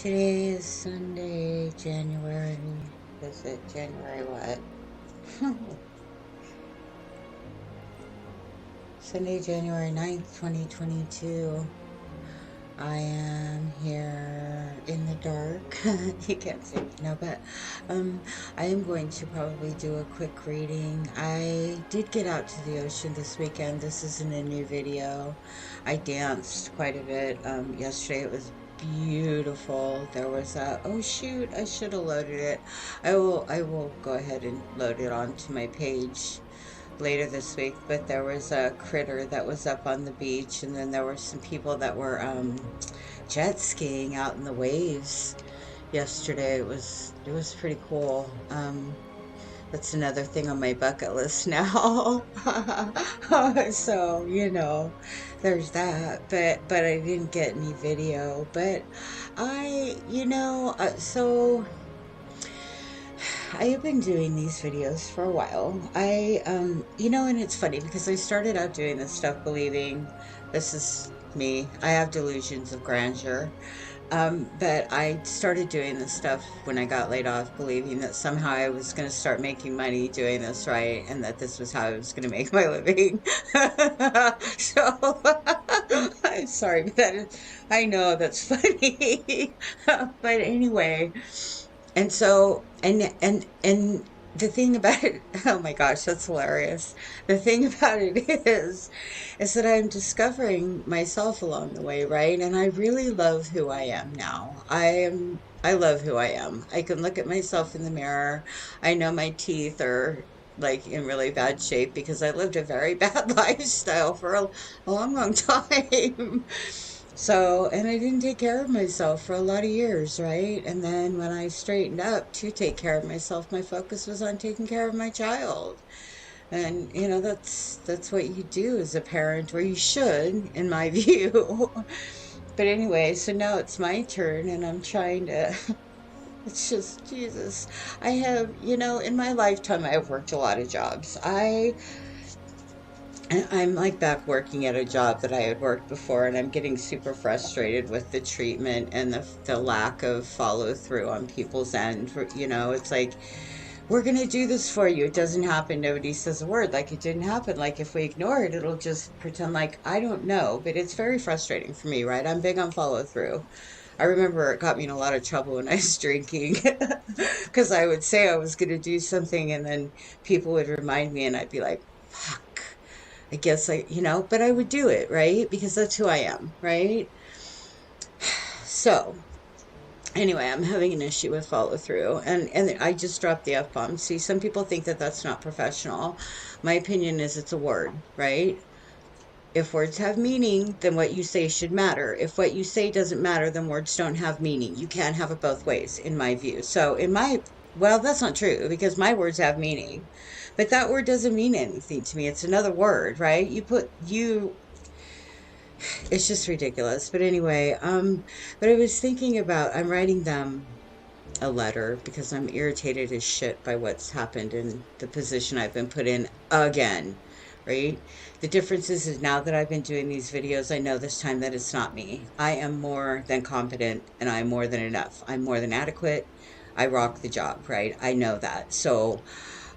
Today is Sunday, January, is it January what? Sunday, January 9th, 2022. I am here in the dark. You can't see me now, but I am going to probably do a quick reading. I did get out to the ocean this weekend. This isn't a new video. I danced quite a bit yesterday. It was beautiful. There was a, oh shoot, I should have loaded it. I will go ahead and load it onto my page later this week, but there was a critter that was up on the beach, and then there were some people that were jet skiing out in the waves yesterday. It was pretty cool. That's another thing on my bucket list now. So, there's that. But I didn't get any video. But so I have been doing these videos for a while. And it's funny because I started out doing this stuff believing this is me. I have delusions of grandeur. But I started doing this stuff when I got laid off, believing that somehow I was going to start making money doing this, right? And that this was how I was going to make my living. So, I'm sorry, but I know that's funny. But anyway, and so, and the thing about it, oh my gosh, that's hilarious. The thing about it is that I'm discovering myself along the way, right? And I really love who I am now. I love who I am. I can look at myself in the mirror. I know my teeth are like in really bad shape because I lived a very bad lifestyle for a long, long time. So, and I didn't take care of myself for a lot of years, right? And then when I straightened up to take care of myself, my focus was on taking care of my child. And that's what you do as a parent, or you should, in my view. But anyway, so now it's my turn, and I'm trying to. It's just Jesus. I have, in my lifetime, I've worked a lot of jobs. I'm like back working at a job that I had worked before, and I'm getting super frustrated with the treatment and the lack of follow through on people's end. It's like, we're going to do this for you. It doesn't happen. Nobody says a word. Like it didn't happen. Like if we ignore it, it'll just pretend like I don't know. But it's very frustrating for me, right? I'm big on follow through. I remember it got me in a lot of trouble when I was drinking because I would say I was going to do something, and then people would remind me, and I'd be like, fuck. I guess but I would do it, right? Because that's who I am, right? So, anyway, I'm having an issue with follow through, and I just dropped the F bomb. See, some people think that that's not professional. My opinion is it's a word, right? If words have meaning, then what you say should matter. If what you say doesn't matter, then words don't have meaning. You can't have it both ways, in my view. So, well, that's not true because my words have meaning. But that word doesn't mean anything to me. It's another word, right? It's just ridiculous. But anyway, but I was thinking about, I'm writing them a letter because I'm irritated as shit by what's happened in the position I've been put in again, right? The difference is now that I've been doing these videos, I know this time that it's not me. I am more than competent, and I'm more than enough. I'm more than adequate. I rock the job, right? I know that. So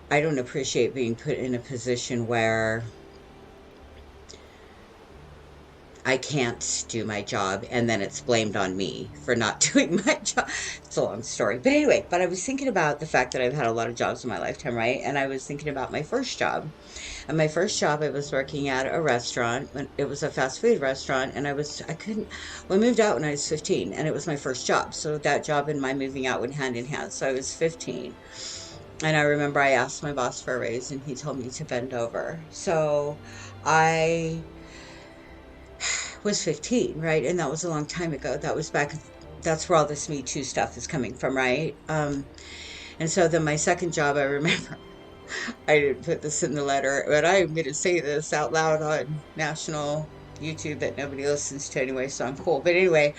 I don't appreciate being put in a position where I can't do my job and then it's blamed on me for not doing my job. It's a long story. But anyway, I was thinking about the fact that I've had a lot of jobs in my lifetime, right? And I was thinking about my first job. And my first job, I was working at a restaurant. It was a fast food restaurant, and I moved out when I was 15, and it was my first job. So that job and my moving out went hand in hand. So I was 15. And I remember I asked my boss for a raise, and he told me to bend over. So I was 15, right? And that was a long time ago. That's where all this Me Too stuff is coming from, right? And so then my second job, I remember, I didn't put this in the letter, but I'm going to say this out loud on national YouTube that nobody listens to anyway, so I'm cool. But anyway,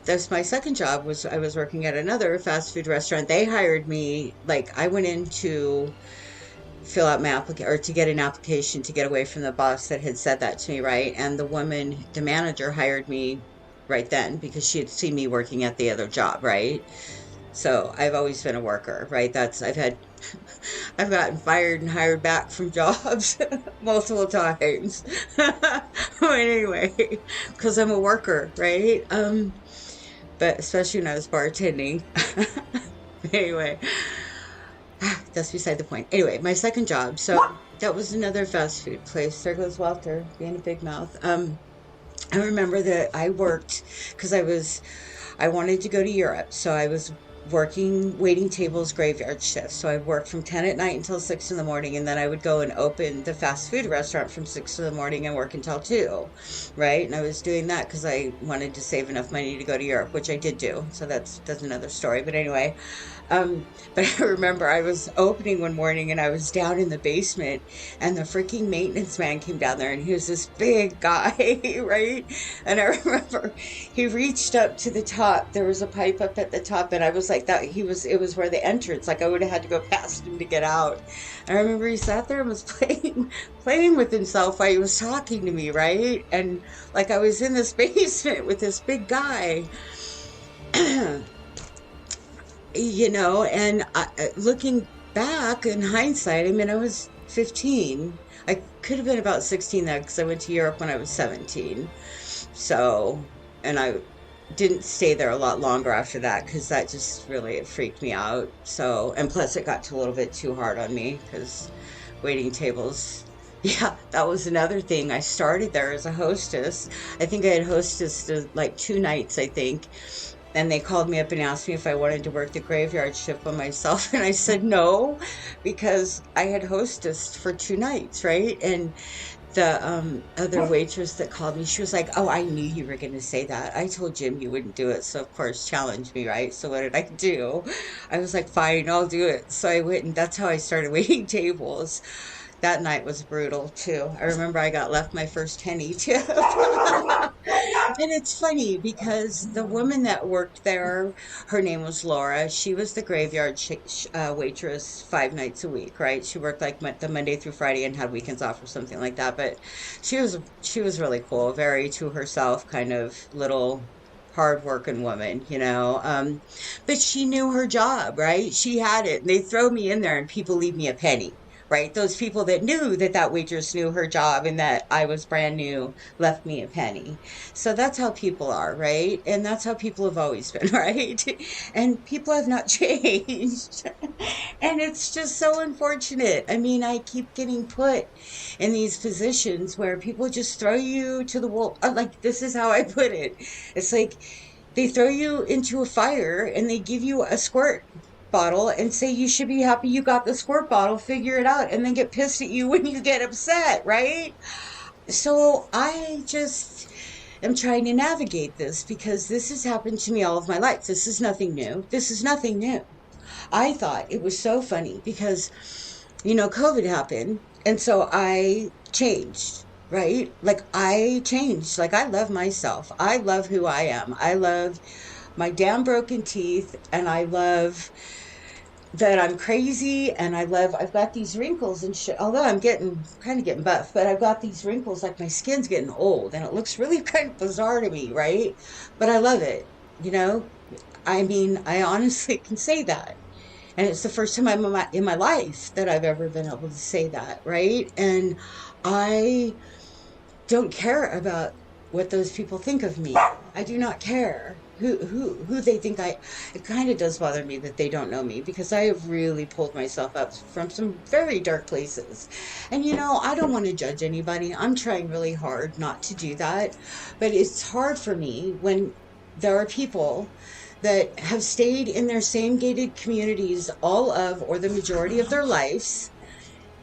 that's my second job. I was working at another fast food restaurant. They hired me, like I went in to fill out my application, or to get an application to get away from the boss that had said that to me, right? And the manager hired me right then because she had seen me working at the other job, right? So I've always been a worker, right? I've gotten fired and hired back from jobs multiple times. But anyway, because I'm a worker, right? But especially when I was bartending. Anyway, that's beside the point. Anyway, my second job. So that was another fast food place. There goes Walter being a big mouth. I remember that I worked because I wanted to go to Europe, so I was working waiting tables graveyard shifts. So I worked from 10 at night until 6 in the morning, and then I would go and open the fast food restaurant from 6 in the morning and work until 2, right? And I was doing that because I wanted to save enough money to go to Europe, which I did do. So that's another story. But anyway, but I remember I was opening one morning and I was down in the basement and the freaking maintenance man came down there and he was this big guy, right? And I remember he reached up to the top. There was a pipe up at the top and I was like that it was where the entrance, like I would have had to go past him to get out. And I remember he sat there and was playing with himself while he was talking to me, right? And like I was in this basement with this big guy. And looking back in hindsight, I mean, I was 15. I could have been about 16 then because I went to Europe when I was 17. So, and I didn't stay there a lot longer after that because that just really it freaked me out. So, and plus it got a little bit too hard on me because waiting tables. Yeah, that was another thing. I started there as a hostess. I think I had hostess like 2 nights, I think. And they called me up and asked me if I wanted to work the graveyard shift by myself. And I said no, because I had hostessed for 2 nights, right? And the other waitress that called me, she was like, oh, I knew you were going to say that. I told Jim you wouldn't do it. So, of course, challenged me, right? So what did I do? I was like, fine, I'll do it. So I went, and that's how I started waiting tables. That night was brutal, too. I remember I got left my first penny, too. And it's funny because the woman that worked there, her name was Laura. She was the graveyard waitress 5 nights a week, right? She worked like the Monday through Friday and had weekends off or something like that. But she was really cool, very to herself kind of little hard-working woman. But she knew her job, right? She had it. And they throw me in there and people leave me a penny. Right? Those people that knew that waitress knew her job and that I was brand new left me a penny. So that's how people are, right? And that's how people have always been, right? And people have not changed. And it's just so unfortunate. I mean, I keep getting put in these positions where people just throw you to the wall. Like, this is how I put it. It's like they throw you into a fire and they give you a squirt bottle and say you should be happy you got the squirt bottle, figure it out, and then get pissed at you when you get upset, right? So I just am trying to navigate this because this has happened to me all of my life. This is nothing new. This is nothing new. I thought it was so funny because, COVID happened, and so I changed, right? Like I changed. Like I love myself. I love who I am. I love my damn broken teeth, and I love that I'm crazy, and I've got these wrinkles and shit. Although I'm kind of getting buff, but I've got these wrinkles, like my skin's getting old, and it looks really kind of bizarre to me, right? But I love it, you know? I mean, I honestly can say that. And it's the first time in my life that I've ever been able to say that, right? And I don't care about what those people think of me. I do not care who they think I. It kind of does bother me that they don't know me because I have really pulled myself up from some very dark places. And I don't want to judge anybody. I'm trying really hard not to do that, but it's hard for me when there are people that have stayed in their same gated communities all of or the majority of their lives,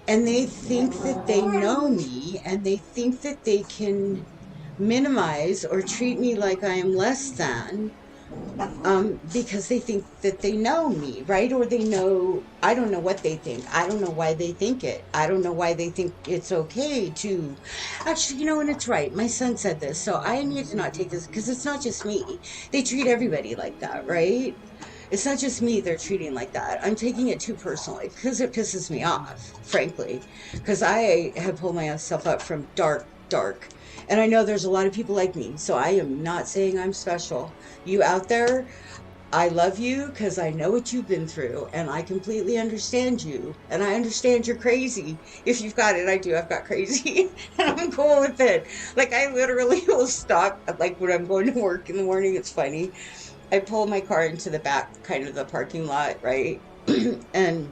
and they think that they know me, and they think that they can minimize or treat me like I am less than, because they think that they know me, right? Or they know, I don't know what they think. I don't know why they think it. I don't know why they think it's okay to, actually, and it's right. My son said this, so I need to not take this, because it's not just me. They treat everybody like that, right? It's not just me they're treating like that. I'm taking it too personally because it pisses me off, frankly, because I have pulled myself up from dark, And I know there's a lot of people like me, so I am not saying I'm special. You out there, I love you because I know what you've been through and I completely understand you. And I understand you're crazy. If you've got it, I do. I've got crazy and I'm cool with it. Like, I literally will stop, like, when I'm going to work in the morning. It's funny. I pull my car into the back, kind of the parking lot, right? And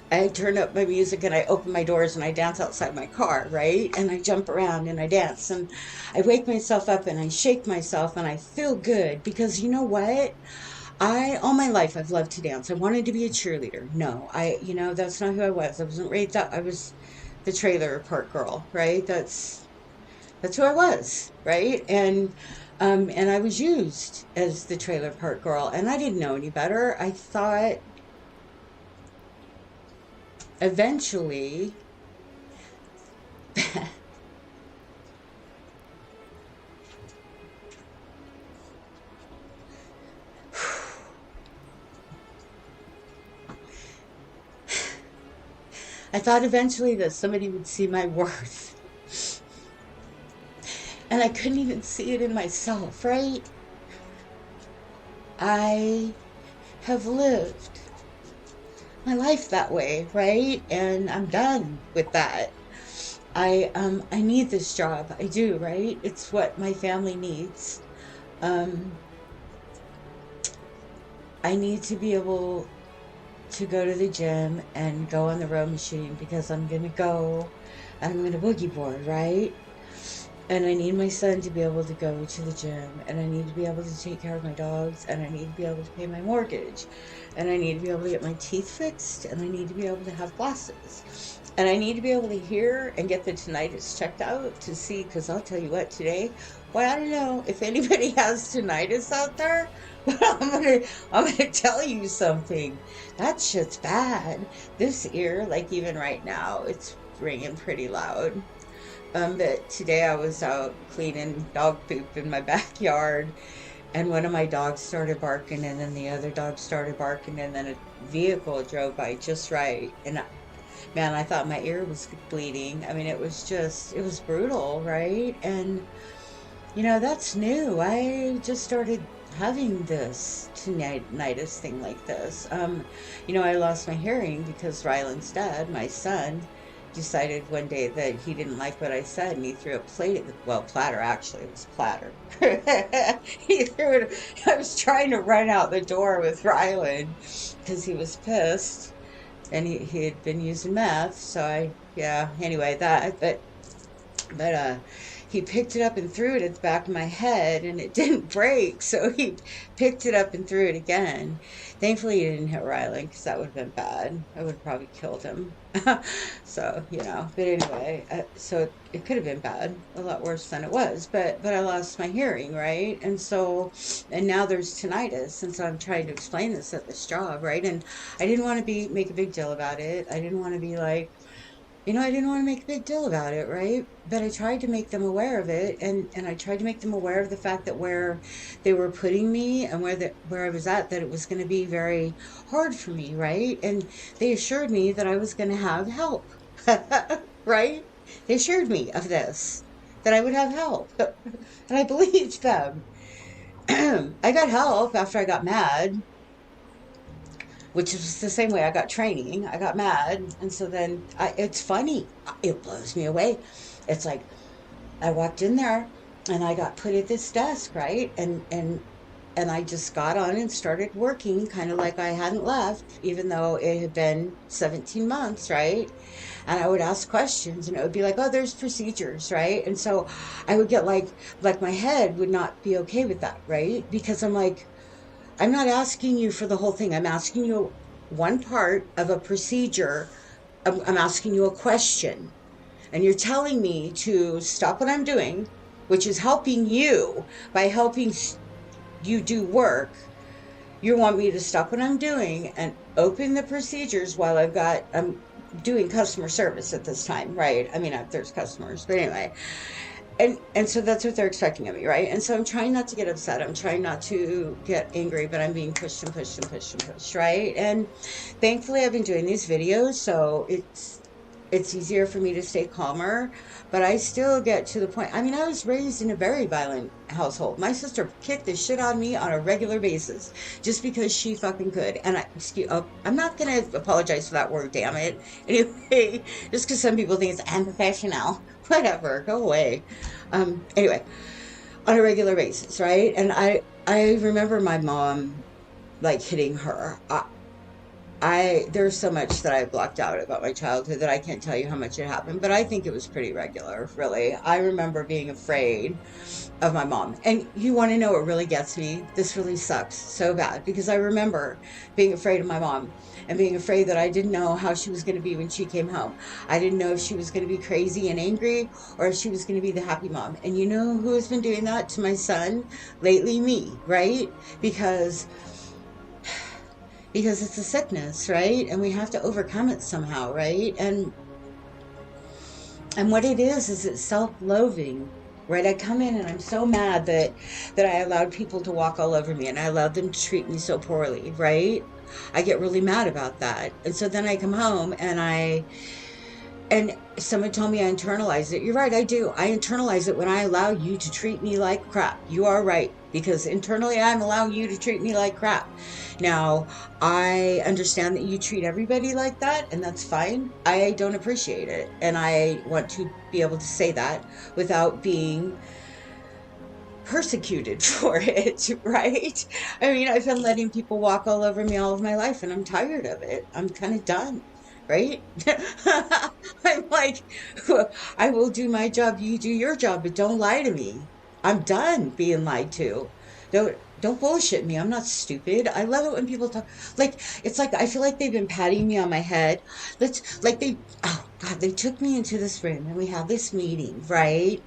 I turn up my music and I open my doors and I dance outside my car, right? And I jump around and I dance and I wake myself up and I shake myself and I feel good because you know what? All my life I've loved to dance. I wanted to be a cheerleader. No, that's not who I was. I wasn't raised up. I was the trailer park girl, right? That's who I was, right? And I was used as the trailer park girl and I didn't know any better. I thought eventually I thought eventually that somebody would see my worth. And I couldn't even see it in myself, right? I have lived my life that way, right? And I'm done with that. I need this job. I do, right? It's what my family needs. Um, I need to be able to go to the gym and go on the row machine because I'm gonna go and I'm gonna boogie board, right? And I need my son to be able to go to the gym, and I need to be able to take care of my dogs, and I need to be able to pay my mortgage, and I need to be able to get my teeth fixed, and I need to be able to have glasses, and I need to be able to hear and get the tinnitus checked out to see, because I'll tell you what, today, well, I don't know if anybody has tinnitus out there, but I'm gonna tell you something. That shit's bad. This ear, like even right now, it's ringing pretty loud. But today I was out cleaning dog poop in my backyard, and one of my dogs started barking, and then the other dog started barking, and then a vehicle drove by just right. And man, I thought my ear was bleeding. I mean, it was brutal, right? And that's new. I just started having this tinnitus thing like this. I lost my hearing because Ryland's dad, my son, decided one day that he didn't like what I said and he threw a plate at platter, actually, it was platter. He threw it, I was trying to run out the door with Ryland because he was pissed and he had been using meth, so yeah, anyway, but he picked it up and threw it at the back of my head and it didn't break, so he picked it up and threw it again. Thankfully he didn't hit Ryland because that would have been bad. I would have probably killed him. So, but anyway, so it could have been bad, a lot worse than it was, but I lost my hearing, right? And now there's tinnitus, and so I'm trying to explain this at this job, right? And I didn't want to make a big deal about it. I didn't want to be like, I didn't want to make a big deal about it, right? But I tried to make them aware of it, and I tried to make them aware of the fact that where they were putting me and where I was at, that it was going to be very hard for me, right? And they assured me that I was going to have help, right? They assured me of this, that I would have help, and I believed them. I got help after I got mad, which is the same way I got training. I got mad, and so then it's funny. It blows me away. It's like I walked in there, and I got put at this desk, right? And I just got on and started working, kind of like I hadn't left, even though it had been 17 months, right? And I would ask questions, and it would be like, oh, there's procedures, right? And so I would get like my head would not be okay with that, right? Because I'm like, I'm not asking you for the whole thing. I'm asking you one part of a procedure. I'm asking you a question. And you're telling me to stop what I'm doing, which is helping you by helping you do work. You want me to stop what I'm doing and open the procedures while I'm doing customer service at this time, right? I mean, there's customers, but anyway. And so that's what they're expecting of me, right? And so I'm trying not to get upset. I'm trying not to get angry, but I'm being pushed and pushed and pushed and pushed, right? And thankfully I've been doing these videos, so it's easier for me to stay calmer, but I still get to the point. I mean, I was raised in a very violent household. My sister kicked the shit out of me on a regular basis just because she fucking could. And I'm not going to apologize for that word, damn it. Anyway, just because some people think it's unprofessional. Whatever, go away. Anyway, on a regular basis, right? And I remember my mom like hitting her. There's so much that I blocked out about my childhood that I can't tell you how much it happened, but I think it was pretty regular, really. I remember being afraid of my mom. And you want to know what really gets me? This really sucks so bad because I remember being afraid of my mom and being afraid that I didn't know how she was going to be when she came home. I didn't know if she was going to be crazy and angry or if she was going to be the happy mom. And you know who has been doing that to my son lately? Me, right? Because it's a sickness, right? And we have to overcome it somehow, right? And what it is it's self-loathing, right? I come in and I'm so mad that I allowed people to walk all over me and I allowed them to treat me so poorly, right? I get really mad about that. And so then I come home and someone told me I internalize it. You're right, I do. I internalize it when I allow you to treat me like crap. You are right, because internally I'm allowing you to treat me like crap. Now, I understand that you treat everybody like that, and that's fine. I don't appreciate it, and I want to be able to say that without being persecuted for it, right? I mean, I've been letting people walk all over me all of my life, and I'm tired of it. I'm kind of done, right? I'm like, I will do my job, you do your job, but don't lie to me. I'm done being lied to. Don't bullshit me. I'm not stupid. I love it when people talk like it's like I feel like they've been patting me on my head. Let's like they oh God, they took me into this room and we had this meeting, right?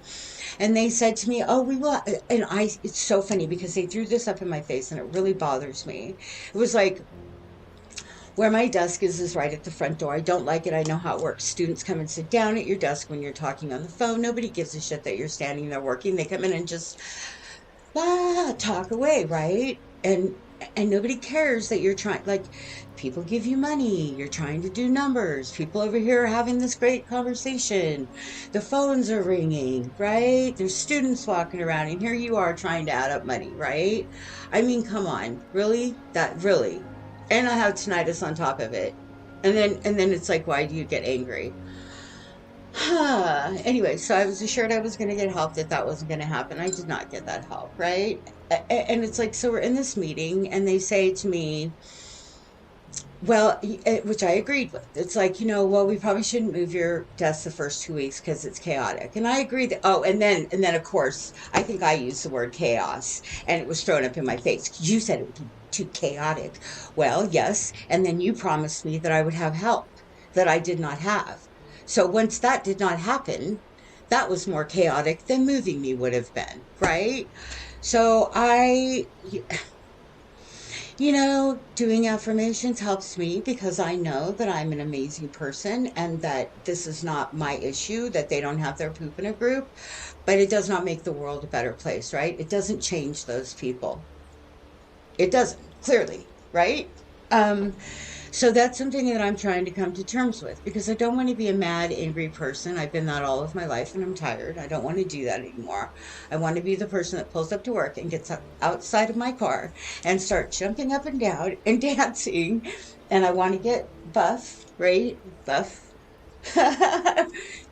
And they said to me, "Oh, we will." And it's so funny because they threw this up in my face, and it really bothers me. It was like where my desk is right at the front door. I don't like it. I know how it works. Students come and sit down at your desk when you're talking on the phone. Nobody gives a shit that you're standing there working. They come in and just talk away, right? And nobody cares that you're trying, like, people give you money, you're trying to do numbers, people over here are having this great conversation, the phones are ringing, right? There's students walking around and here you are trying to add up money, right? I mean, come on, really? That really? And I have tinnitus on top of it. And then it's like, why do you get angry? Anyway, so I was assured I was going to get help, that wasn't going to happen. I did not get that help, right? And it's like, so we're in this meeting, and they say to me, well, which I agreed with. It's like, well, we probably shouldn't move your desk the first 2 weeks because it's chaotic. And I agree that, oh, and then of course, I think I used the word chaos, and it was thrown up in my face. You said it would be too chaotic. Well, yes. And then you promised me that I would have help that I did not have. So once that did not happen, that was more chaotic than moving me would have been, right? So doing affirmations helps me because I know that I'm an amazing person and that this is not my issue, that they don't have their poop in a group, but it does not make the world a better place, right? It doesn't change those people. It doesn't, clearly, right? So that's something that I'm trying to come to terms with because I don't want to be a mad, angry person. I've been that all of my life and I'm tired. I don't want to do that anymore. I want to be the person that pulls up to work and gets outside of my car and start jumping up and down and dancing. And I want to get buff, right? Buff.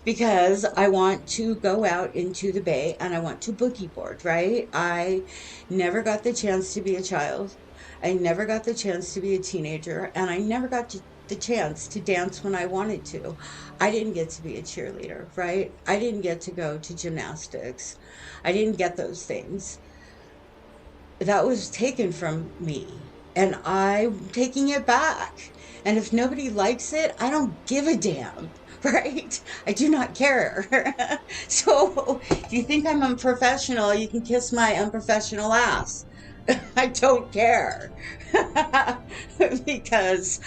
Because I want to go out into the bay and I want to boogie board, right? I never got the chance to be a child. I never got the chance to be a teenager, and I never got the chance to dance when I wanted to. I didn't get to be a cheerleader, right? I didn't get to go to gymnastics. I didn't get those things. That was taken from me, and I'm taking it back. And if nobody likes it, I don't give a damn. Right? I do not care. So if you think I'm unprofessional, you can kiss my unprofessional ass. I don't care. Because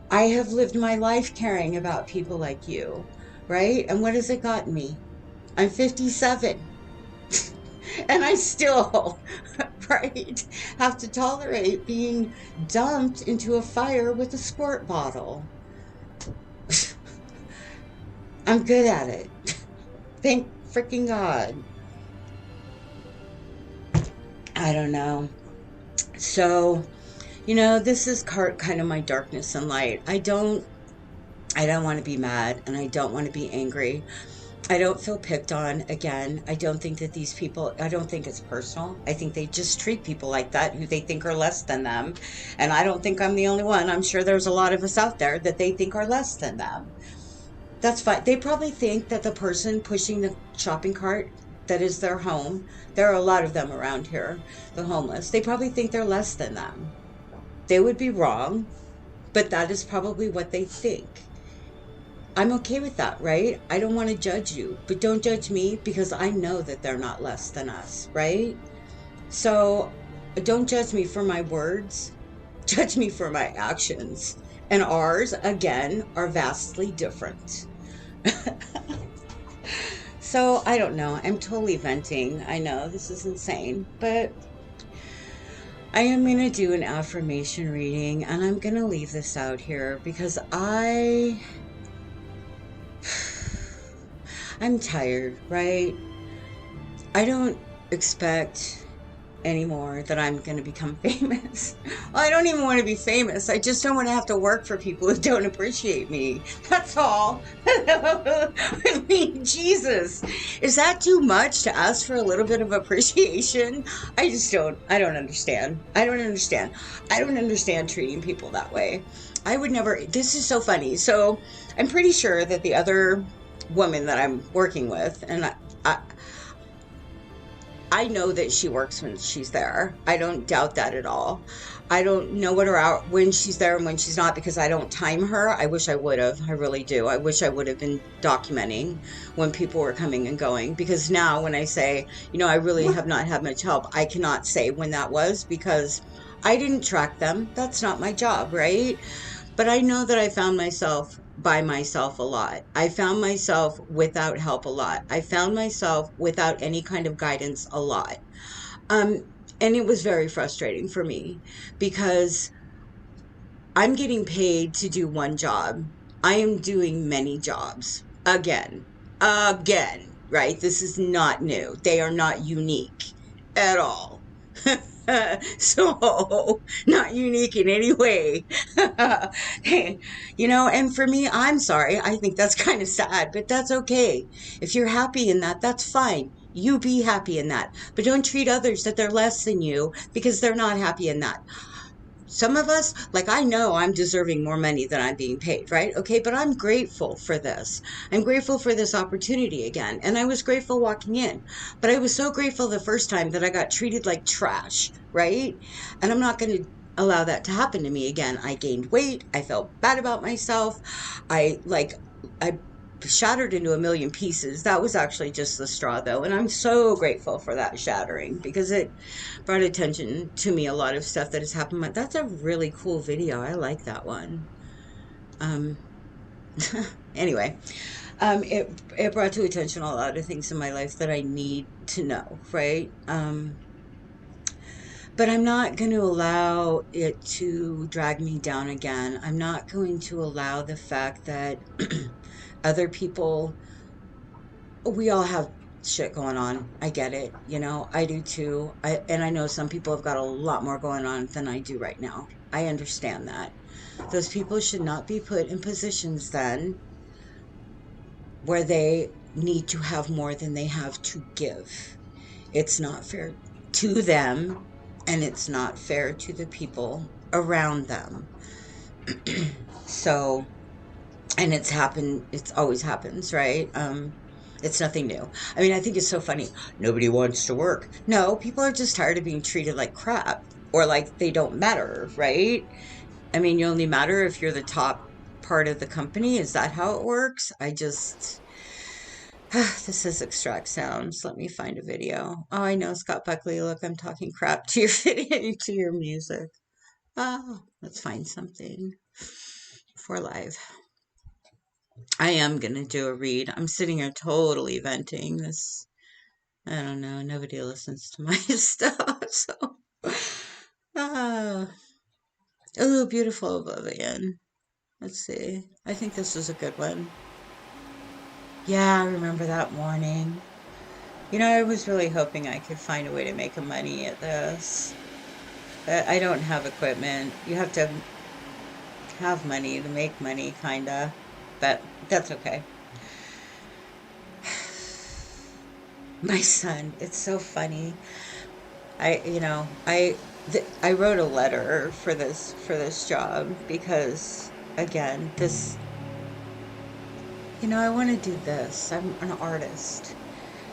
I have lived my life caring about people like you, right? And what has it gotten me? I'm 57. And I still, right, have to tolerate being dumped into a fire with a squirt bottle. I'm good at it. Thank freaking God. I don't know. So, this is kind of my darkness and light. I don't want to be mad and I don't want to be angry. I don't feel picked on again. I don't think that these people, I don't think it's personal. I think they just treat people like that who they think are less than them. And I don't think I'm the only one. I'm sure there's a lot of us out there that they think are less than them. That's fine. They probably think that the person pushing the shopping cart that is their home, there are a lot of them around here, the homeless, they probably think they're less than them. They would be wrong, but that is probably what they think. I'm okay with that, right? I don't want to judge you, but don't judge me because I know that they're not less than us, right? So don't judge me for my words, judge me for my actions. And ours, again, are vastly different. So I don't know. I'm totally venting. I know this is insane, but I am going to do an affirmation reading and I'm going to leave this out here because I'm tired, right? I don't expect anymore that I'm going to become famous. Well, I don't even want to be famous. I just don't want to have to work for people who don't appreciate me. That's all. I mean, Jesus, is that too much to ask for a little bit of appreciation? I don't understand. I don't understand treating people that way. I would never, this is so funny. So I'm pretty sure that the other woman that I'm working with, and I, I know that she works when she's there. I don't doubt that at all. I don't know what her out when she's there and when she's not because I don't time her. I wish I would have. I really do. I wish I would have been documenting when people were coming and going because now when I say, I really have not had much help, I cannot say when that was because I didn't track them. That's not my job, right? But I know that I found myself by myself a lot. I found myself without help a lot. I found myself without any kind of guidance a lot. Um, and it was very frustrating for me because I'm getting paid to do one job. I am doing many jobs again, right? This is not new. They are not unique at all. So, not unique in any way. And for me, I'm sorry. I think that's kind of sad, but that's okay. If you're happy in that, that's fine. You be happy in that. But don't treat others that they're less than you because they're not happy in that. Some of us, like I know I'm deserving more money than I'm being paid, right? Okay, but I'm grateful for this. I'm grateful for this opportunity again. And I was grateful walking in, but I was so grateful the first time that I got treated like trash, right? And I'm not going to allow that to happen to me again. I gained weight. I felt bad about myself. I shattered into a million pieces. That was actually just the straw though. And I'm so grateful for that shattering because it brought attention to me a lot of stuff that has happened. That's a really cool video. I like that one. Um, anyway, it brought to attention a lot of things in my life that I need to know, right? But I'm not going to allow it to drag me down again. I'm not going to allow the fact that other people, we all have shit going on. I get it. I do too. And I know some people have got a lot more going on than I do right now. I understand that. Those people should not be put in positions then where they need to have more than they have to give. It's not fair to them and it's not fair to the people around them. So, and it's always happens, right? It's nothing new. I mean, I think it's so funny. Nobody wants to work. No, people are just tired of being treated like crap or like they don't matter, right? I mean, you only matter if you're the top part of the company. Is that how it works? This says extract sounds. Let me find a video. Oh, I know, Scott Buckley. Look, I'm talking crap to your video, to your music. Oh, let's find something for live. I am gonna do a read. I'm sitting here totally venting this. I don't know. Nobody listens to my stuff, so. Ah, oh, beautiful oblivion. Let's see. I think this was a good one. Yeah, I remember that morning. You know, I was really hoping I could find a way to make a money at this, but I don't have equipment. You have to have money to make money, kinda, but that's okay. My son, it's so funny. I wrote a letter for this job because again, I want to do this. I'm an artist,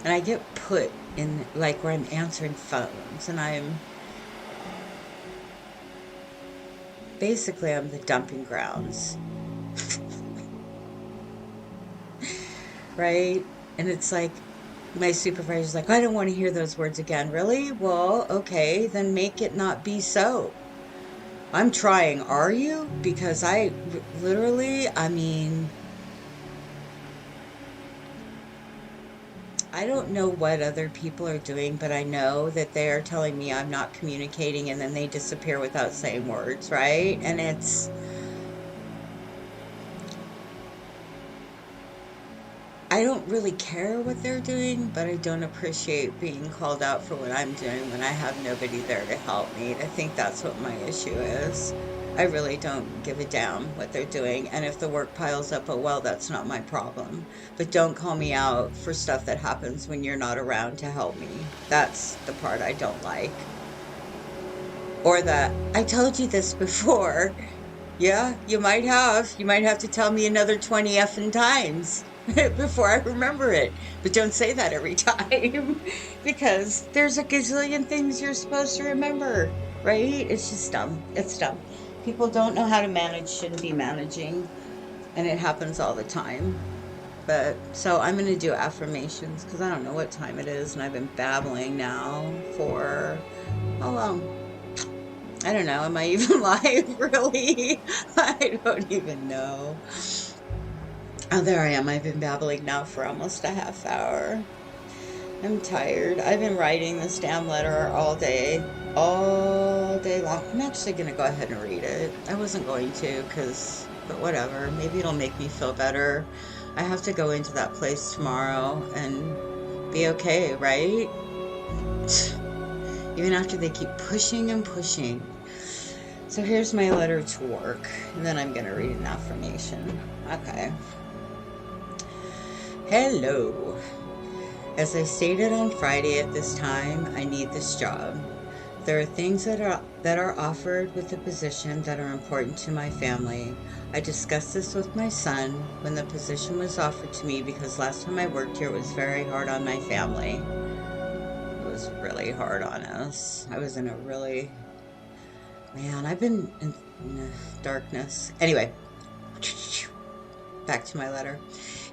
and I get put in like where I'm answering phones, and I'm the dumping grounds, right? And it's like my supervisor's like, I don't want to hear those words again. Really? Well, okay, then make it not be so. I'm trying. Are you? Because literally, I mean, I don't know what other people are doing, but I know that they are telling me I'm not communicating and then they disappear without saying words, right? And I don't really care what they're doing, but I don't appreciate being called out for what I'm doing when I have nobody there to help me. I think that's what my issue is. I really don't give a damn what they're doing. And if the work piles up, oh well, that's not my problem. But don't call me out for stuff that happens when you're not around to help me. That's the part I don't like. Or that I told you this before. Yeah, you might have. You might have to tell me another 20 effing times before I remember it. But don't say that every time because there's a gazillion things you're supposed to remember, right? It's just dumb. It's dumb. People don't know how to manage, shouldn't be managing, and it happens all the time. But so I'm going to do affirmations because I don't know what time it is, and I've been babbling now for how long? I don't know. Am I even live, really? I don't even know. Oh, there I am. I've been babbling now for almost a half hour. I'm tired. I've been writing this damn letter all day long. I'm actually going to go ahead and read it. I wasn't going to, but whatever. Maybe it'll make me feel better. I have to go into that place tomorrow and be okay, right? Even after they keep pushing and pushing. So here's my letter to work, and then I'm going to read an affirmation. Okay. Hello. As I stated on Friday at this time, I need this job. There are things that are offered with the position that are important to my family. I discussed this with my son when the position was offered to me because last time I worked here it was very hard on my family. It was really hard on us. I was in a really Man, I've been in darkness. Anyway, back to my letter.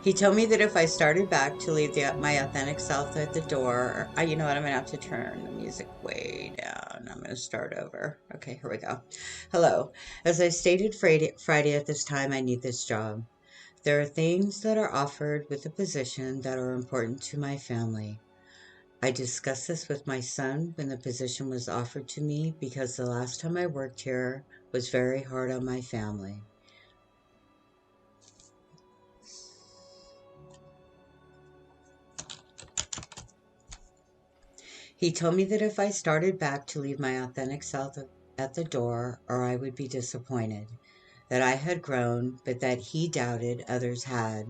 He told me that if I started back to leave my authentic self at the door, you know what, I'm going to have to turn the music way down. I'm going to start over. Okay, here we go. Hello. As I stated Friday at this time, I need this job. There are things that are offered with the position that are important to my family. I discussed this with my son when the position was offered to me because the last time I worked here was very hard on my family. He told me that if I started back to leave my authentic self at the door, or I would be disappointed, that I had grown, but that he doubted others had.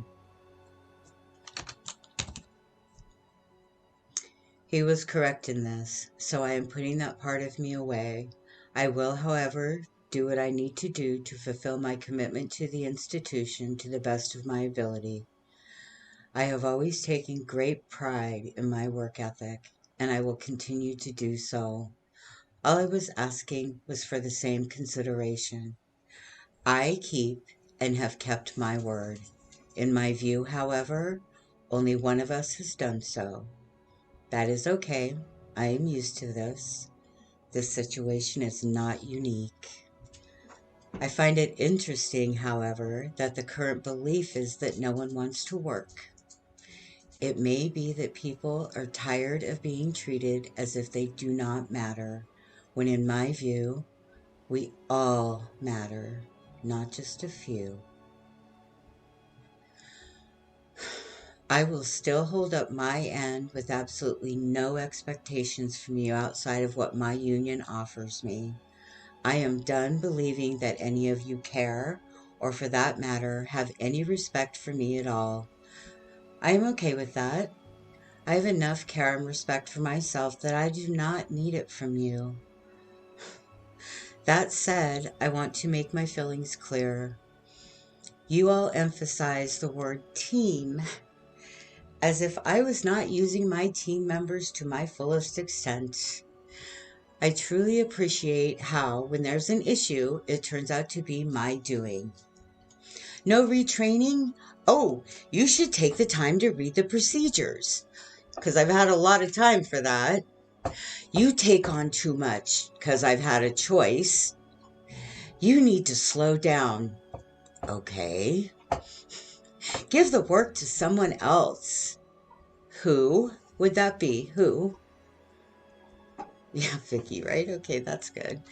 He was correct in this, so I am putting that part of me away. I will, however, do what I need to do to fulfill my commitment to the institution to the best of my ability. I have always taken great pride in my work ethic, and I will continue to do so. All I was asking was for the same consideration. I keep and have kept my word. In my view, however, only one of us has done so. That is okay. I am used to this. This situation is not unique. I find it interesting, however, that the current belief is that no one wants to work. It may be that people are tired of being treated as if they do not matter, when in my view, we all matter, not just a few. I will still hold up my end with absolutely no expectations from you outside of what my union offers me. I am done believing that any of you care, or for that matter, have any respect for me at all. I am okay with that. I have enough care and respect for myself that I do not need it from you. That said, I want to make my feelings clear. You all emphasize the word team as if I was not using my team members to my fullest extent. I truly appreciate how, when there's an issue, it turns out to be my doing. No retraining? Oh, you should take the time to read the procedures, because I've had a lot of time for that. You take on too much, because I've had a choice. You need to slow down. Okay. Give the work to someone else. Who would that be? Who? Yeah, Vicky, right? Okay, that's good.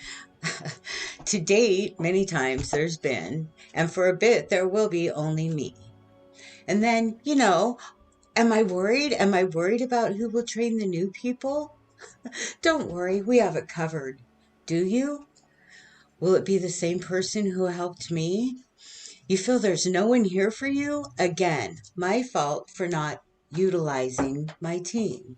To date, many times there's been, and for a bit there will be only me. And then, am I worried? Am I worried about who will train the new people? Don't worry, we have it covered. Do you? Will it be the same person who helped me? You feel there's no one here for you? Again, my fault for not utilizing my team.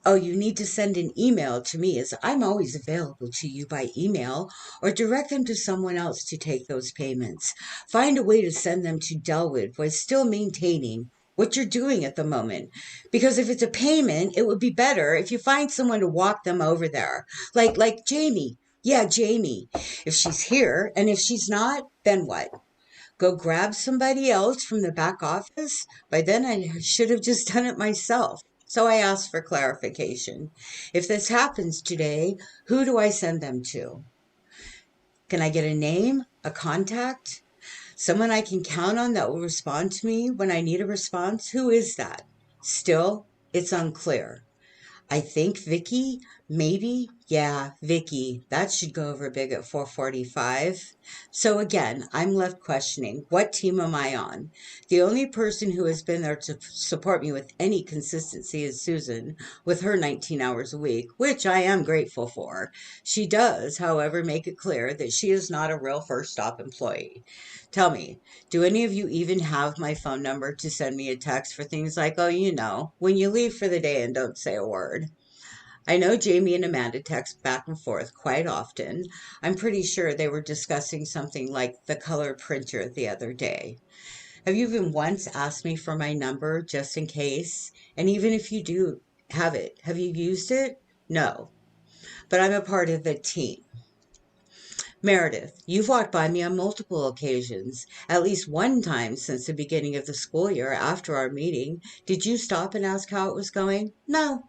Oh, you need to send an email to me as I'm always available to you by email, or direct them to someone else to take those payments. Find a way to send them to Delwood while still maintaining what you're doing at the moment. Because if it's a payment, it would be better if you find someone to walk them over there. Like Jamie. Yeah, Jamie. If she's here, and if she's not, then what? Go grab somebody else from the back office? By then I should have just done it myself. So I asked for clarification. If this happens today, who do I send them to? Can I get a name, a contact, someone I can count on that will respond to me when I need a response? Who is that? Still, it's unclear. I think Vicky, maybe. Yeah, Vicky. That should go over big at 445. So again, I'm left questioning, what team am I on? The only person who has been there to support me with any consistency is Susan, with her 19 hours a week, which I am grateful for. She does, however, make it clear that she is not a real first stop employee. Tell me, do any of you even have my phone number to send me a text for things like, oh, when you leave for the day and don't say a word? I know Jamie and Amanda text back and forth quite often. I'm pretty sure they were discussing something like the color printer the other day. Have you even once asked me for my number just in case? And even if you do have it, have you used it? No. But I'm a part of the team. Meredith, you've walked by me on multiple occasions, at least one time since the beginning of the school year after our meeting. Did you stop and ask how it was going? No.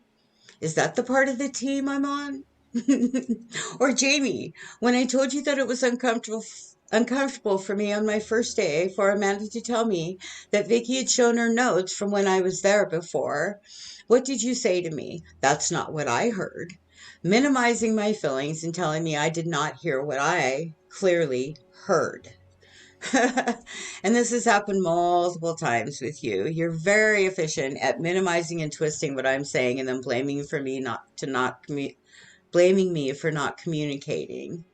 Is that the part of the team I'm on? Or Jamie, when I told you that it was uncomfortable for me on my first day for Amanda to tell me that Vicky had shown her notes from when I was there before, what did you say to me? That's not what I heard. Minimizing my feelings and telling me I did not hear what I clearly heard. And this has happened multiple times with you. You're very efficient at minimizing and twisting what I'm saying and then blaming me for not communicating.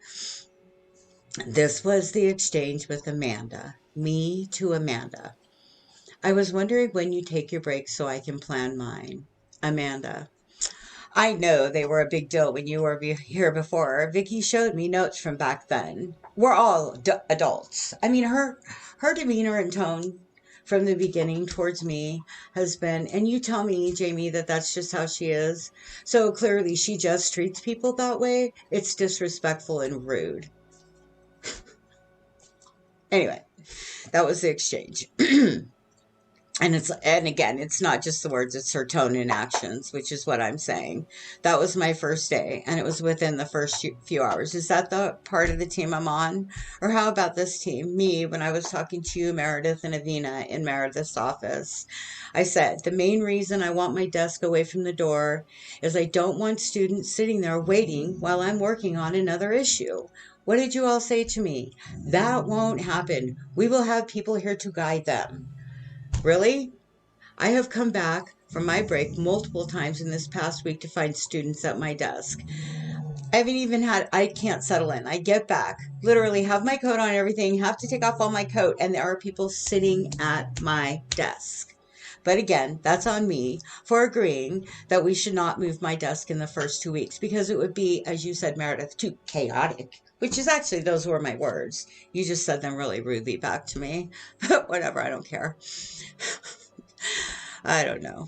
This was the exchange with Amanda. Me to Amanda. I was wondering when you take your break so I can plan mine. Amanda. I know they were a big deal when you were here before. Vicky showed me notes from back then. We're all adults. I mean, her demeanor and tone from the beginning towards me has been, and you tell me, Jamie, that that's just how she is. So clearly she just treats people that way. It's disrespectful and rude. Anyway, that was the exchange. And again, it's not just the words, it's her tone and actions, which is what I'm saying. That was my first day, and it was within the first few hours. Is that the part of the team I'm on? Or how about this team? Me, when I was talking to you, Meredith, and Avina in Meredith's office, I said, the main reason I want my desk away from the door is I don't want students sitting there waiting while I'm working on another issue. What did you all say to me? That won't happen. We will have people here to guide them. Really? I have come back from my break multiple times in this past week to find students at my desk. I haven't even had, I can't settle in. I get back, literally have my coat on and everything, have to take off all my coat, and there are people sitting at my desk. But again, that's on me for agreeing that we should not move my desk in the first 2 weeks because it would be, as you said, Meredith, too chaotic. Which is actually, those were my words. You just said them really rudely back to me. But whatever, I don't care. I don't know.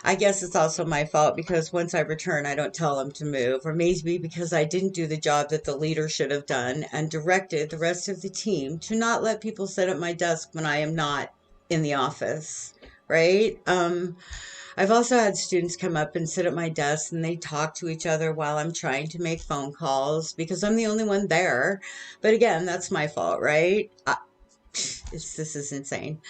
I guess it's also my fault because once I return, I don't tell them to move, or maybe because I didn't do the job that the leader should have done and directed the rest of the team to not let people sit at my desk when I am not in the office, right? I've also had students come up and sit at my desk and they talk to each other while I'm trying to make phone calls because I'm the only one there. But again, that's my fault, right? This is insane.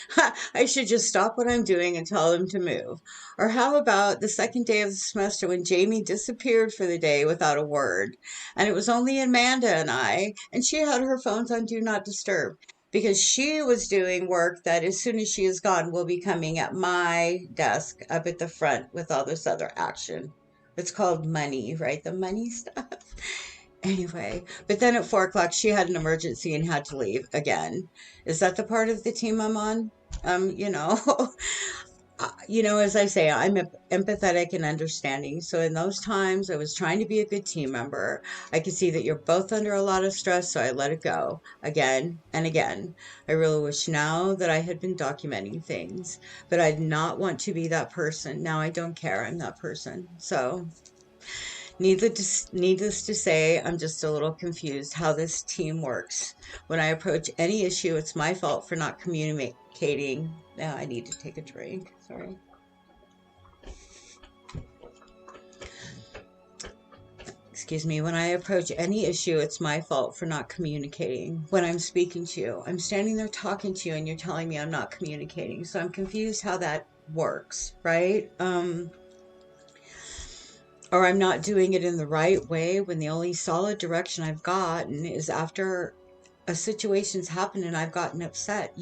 I should just stop what I'm doing and tell them to move. Or how about the second day of the semester when Jamie disappeared for the day without a word? And it was only Amanda and I, and she had her phones on Do Not Disturb because she was doing work that as soon as she is gone will be coming at my desk up at the front with all this other action. It's called money, right? The money stuff. Anyway, but then at 4 o'clock, she had an emergency and had to leave again. Is that the part of the team I'm on? You know, as I say, I'm empathetic and understanding. So in those times, I was trying to be a good team member. I could see that you're both under a lot of stress, so I let it go again and again. I really wish now that I had been documenting things, but I did not want to be that person. Now I don't care. I'm that person. So needless to say, I'm just a little confused how this team works. When I approach any issue, it's my fault for not communicating. Now I need to take a drink. Sorry. Excuse me. When I approach any issue, it's my fault for not communicating. When I'm speaking to you, I'm standing there talking to you and you're telling me I'm not communicating. So I'm confused how that works, right? Or I'm not doing it in the right way when the only solid direction I've gotten is after a situation's happened and I've gotten upset.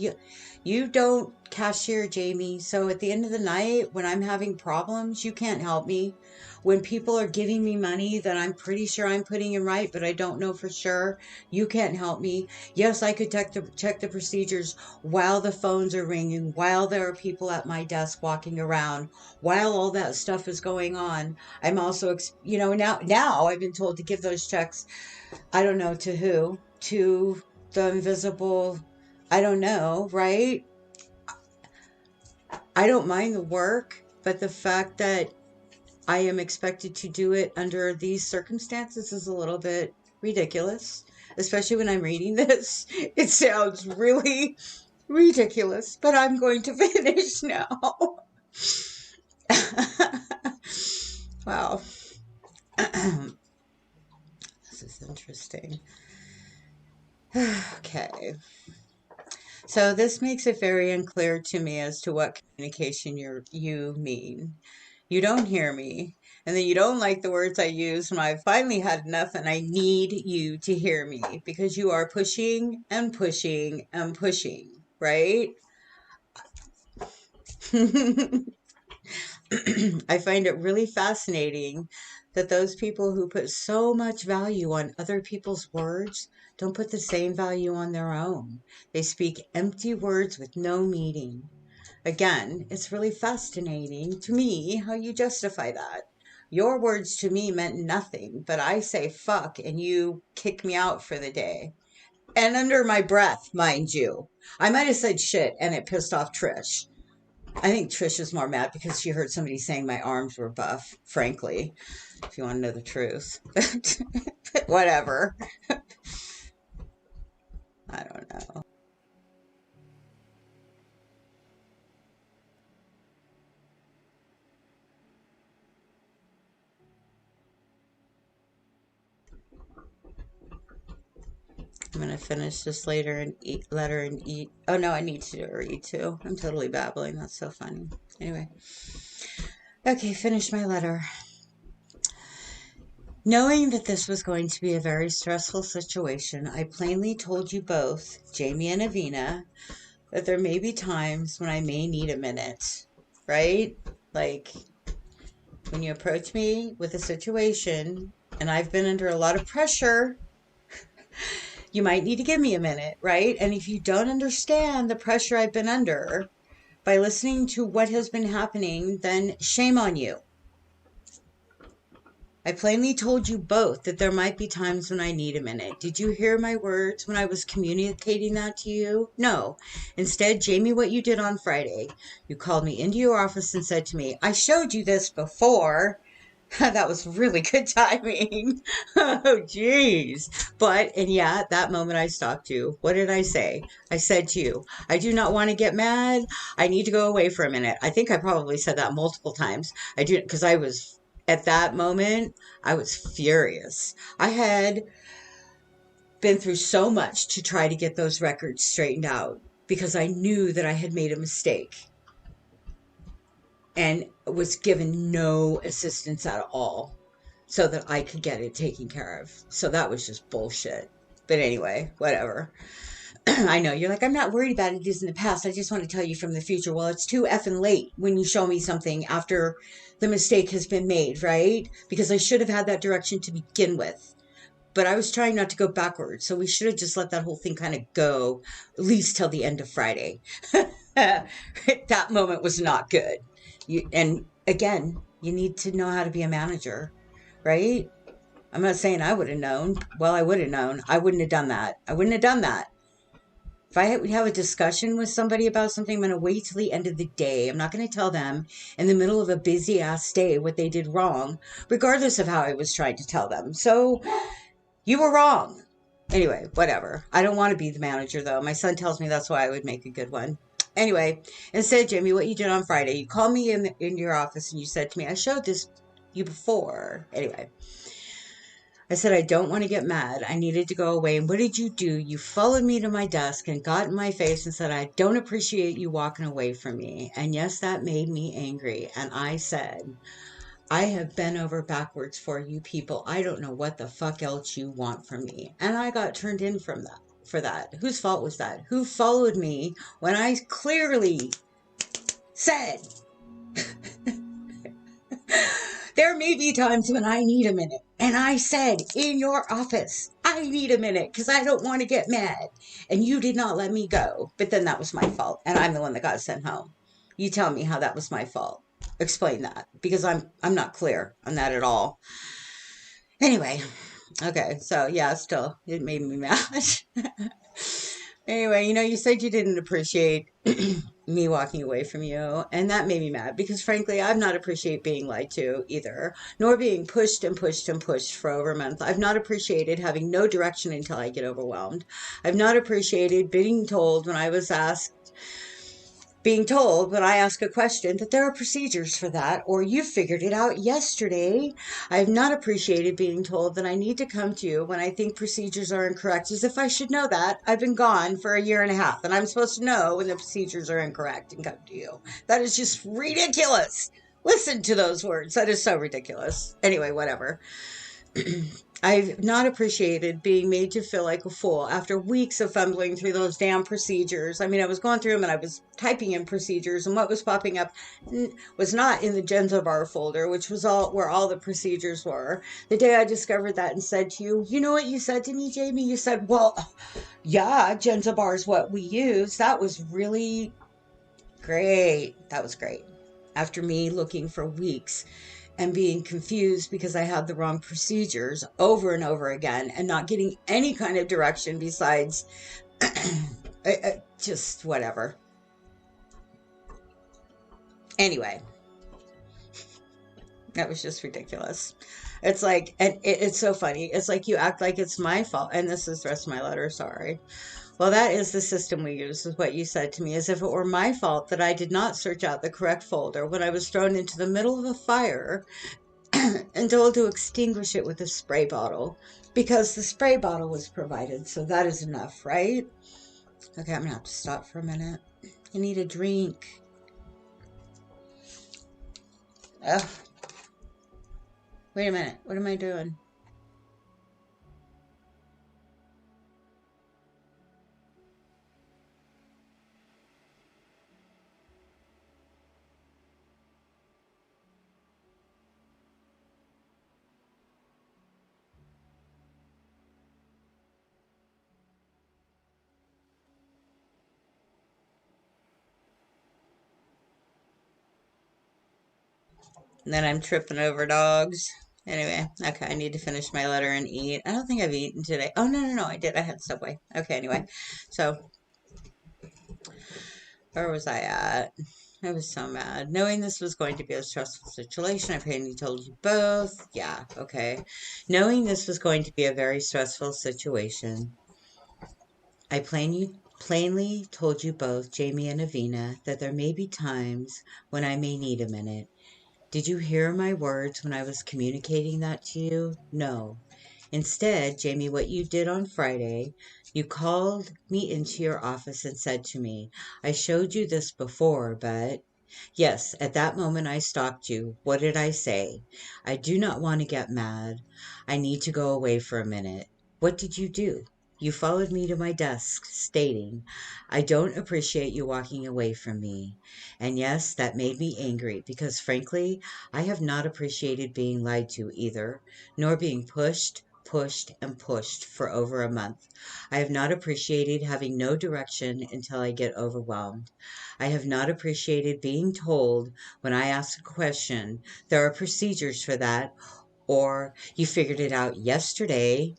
You don't cashier, Jamie. So at the end of the night, when I'm having problems, you can't help me. When people are giving me money that I'm pretty sure I'm putting in right, but I don't know for sure, you can't help me. Yes, I could check the procedures while the phones are ringing, while there are people at my desk walking around, while all that stuff is going on. I'm also, now I've been told to give those checks. I don't know to who, to the invisible, I don't know, right? I don't mind the work, but the fact that I am expected to do it under these circumstances is a little bit ridiculous, especially when I'm reading this. It sounds really ridiculous, but I'm going to finish now. Wow. This is interesting. Okay. So this makes it very unclear to me as to what communication you mean. You don't hear me, and then you don't like the words I use when I've finally had enough and I need you to hear me because you are pushing and pushing and pushing, right? I find it really fascinating that those people who put so much value on other people's words don't put the same value on their own. They speak empty words with no meaning. Again, it's really fascinating to me how you justify that. Your words to me meant nothing, but I say fuck and you kick me out for the day. And under my breath, mind you. I might have said shit and it pissed off Trish. I think Trish is more mad because she heard somebody saying my arms were buff, frankly, if you want to know the truth. Whatever. I don't know. I'm gonna finish this later and eat letter and eat. Oh no, I need to read too. I'm totally babbling. That's so funny. Anyway. Okay, finish my letter. Knowing that this was going to be a very stressful situation, I plainly told you both, Jamie and Avina, that there may be times when I may need a minute. right? Like when you approach me with a situation and I've been under a lot of pressure, you might need to give me a minute, right? And if you don't understand the pressure I've been under by listening to what has been happening, then shame on you. I plainly told you both that there might be times when I need a minute. Did you hear my words when I was communicating that to you? No. Instead, Jamie, what you did on Friday, you called me into your office and said to me, I showed you this before. That was really good timing. Oh, jeez. But, and yeah, at that moment I stopped you. What did I say? I said to you, I do not want to get mad. I need to go away for a minute. I think I probably said that multiple times. I do, because I was, at that moment, I was furious. I had been through so much to try to get those records straightened out because I knew that I had made a mistake and was given no assistance at all so that I could get it taken care of. So that was just bullshit. But anyway, whatever. I know you're like, I'm not worried about it. It is in the past. I just want to tell you from the future. Well, it's too effing late when you show me something after the mistake has been made, right? Because I should have had that direction to begin with. But I was trying not to go backwards. So we should have just let that whole thing kind of go, at least till the end of Friday. That moment was not good. And again, you need to know how to be a manager, right? I'm not saying I would have known. Well, I would have known. I wouldn't have done that. I wouldn't have done that. If I would have a discussion with somebody about something, I'm going to wait till the end of the day. I'm not going to tell them in the middle of a busy ass day what they did wrong, regardless of how I was trying to tell them. So you were wrong. Anyway, whatever. I don't want to be the manager, though. My son tells me that's why I would make a good one. Anyway, instead, Jimmy, what you did on Friday, you called me in your office and you said to me, I showed this you before. Anyway, I said, I don't want to get mad. I needed to go away. And what did you do? You followed me to my desk and got in my face and said, I don't appreciate you walking away from me. And yes, that made me angry. And I said, I have bent over backwards for you people. I don't know what the fuck else you want from me. And I got turned in from that for that. Whose fault was that? Who followed me when I clearly said there may be times when I need a minute. And I said in your office, I need a minute because I don't want to get mad. And you did not let me go. But then that was my fault. And I'm the one that got sent home. You tell me how that was my fault. Explain that because I'm not clear on that at all. Anyway, okay, so yeah, still it made me mad. Anyway, you said you didn't appreciate me walking away from you, and that made me mad because frankly, I've not appreciated being lied to either, nor being pushed and pushed and pushed for over a month. I've not appreciated having no direction until I get overwhelmed. I've not appreciated being told when I ask a question that there are procedures for that, or you figured it out yesterday. I have not appreciated being told that I need to come to you when I think procedures are incorrect, as if I should know that. I've been gone for a year and a half, and I'm supposed to know when the procedures are incorrect and come to you. That is just ridiculous. Listen to those words. That is so ridiculous. Anyway, whatever. I've not appreciated being made to feel like a fool after weeks of fumbling through those damn procedures. I mean, I was going through them and I was typing in procedures, and what was popping up was not in the Genza bar folder, which was all where all the procedures were. The day I discovered that and said to you, you know what you said to me, Jamie? You said, well, yeah, Genza bar is what we use. That was really great. That was great. After me looking for weeks and being confused because I had the wrong procedures over and over again and not getting any kind of direction besides just whatever. Anyway, that was just ridiculous. It's like, and it's so funny. It's like you act like it's my fault. And this is the rest of my letter. Sorry. Well, that is the system we use, is what you said to me, as if it were my fault that I did not search out the correct folder when I was thrown into the middle of a fire and told to extinguish it with a spray bottle because the spray bottle was provided. So that is enough, right? Okay, I'm going to have to stop for a minute. I need a drink. Ugh. Wait a minute. What am I doing? And then I'm tripping over dogs. Anyway, okay, I need to finish my letter and eat. I don't think I've eaten today. Oh, no, no, no, I did. I had Subway. Okay, anyway. So, where was I at? I was so mad. Knowing this was going to be a stressful situation, I plainly told you both. Yeah, okay. Knowing this was going to be a very stressful situation, I plainly told you both, Jamie and Avina, that there may be times when I may need a minute. Did you hear my words when I was communicating that to you? No. Instead, Jamie, what you did on Friday, you called me into your office and said to me, I showed you this before, but yes, at that moment I stopped you. What did I say? I do not want to get mad. I need to go away for a minute. What did you do? You followed me to my desk, stating, I don't appreciate you walking away from me. And yes, that made me angry because, frankly, I have not appreciated being lied to either, nor being pushed, and pushed for over a month. I have not appreciated having no direction until I get overwhelmed. I have not appreciated being told when I ask a question, there are procedures for that, or you figured it out yesterday.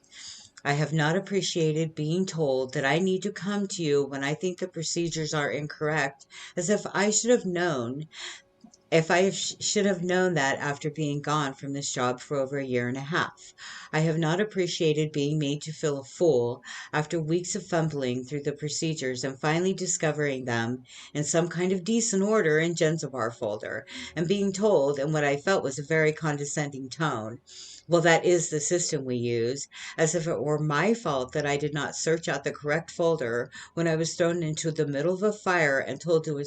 I have not appreciated being told that I need to come to you when I think the procedures are incorrect, as if I should have known if I should have known that after being gone from this job for over a year and a half. I have not appreciated being made to feel a fool after weeks of fumbling through the procedures and finally discovering them in some kind of decent order in Jen's folder, and being told in what I felt was a very condescending tone, well, that is the system we use, as if it were my fault that I did not search out the correct folder when I was thrown into the middle of a fire and told to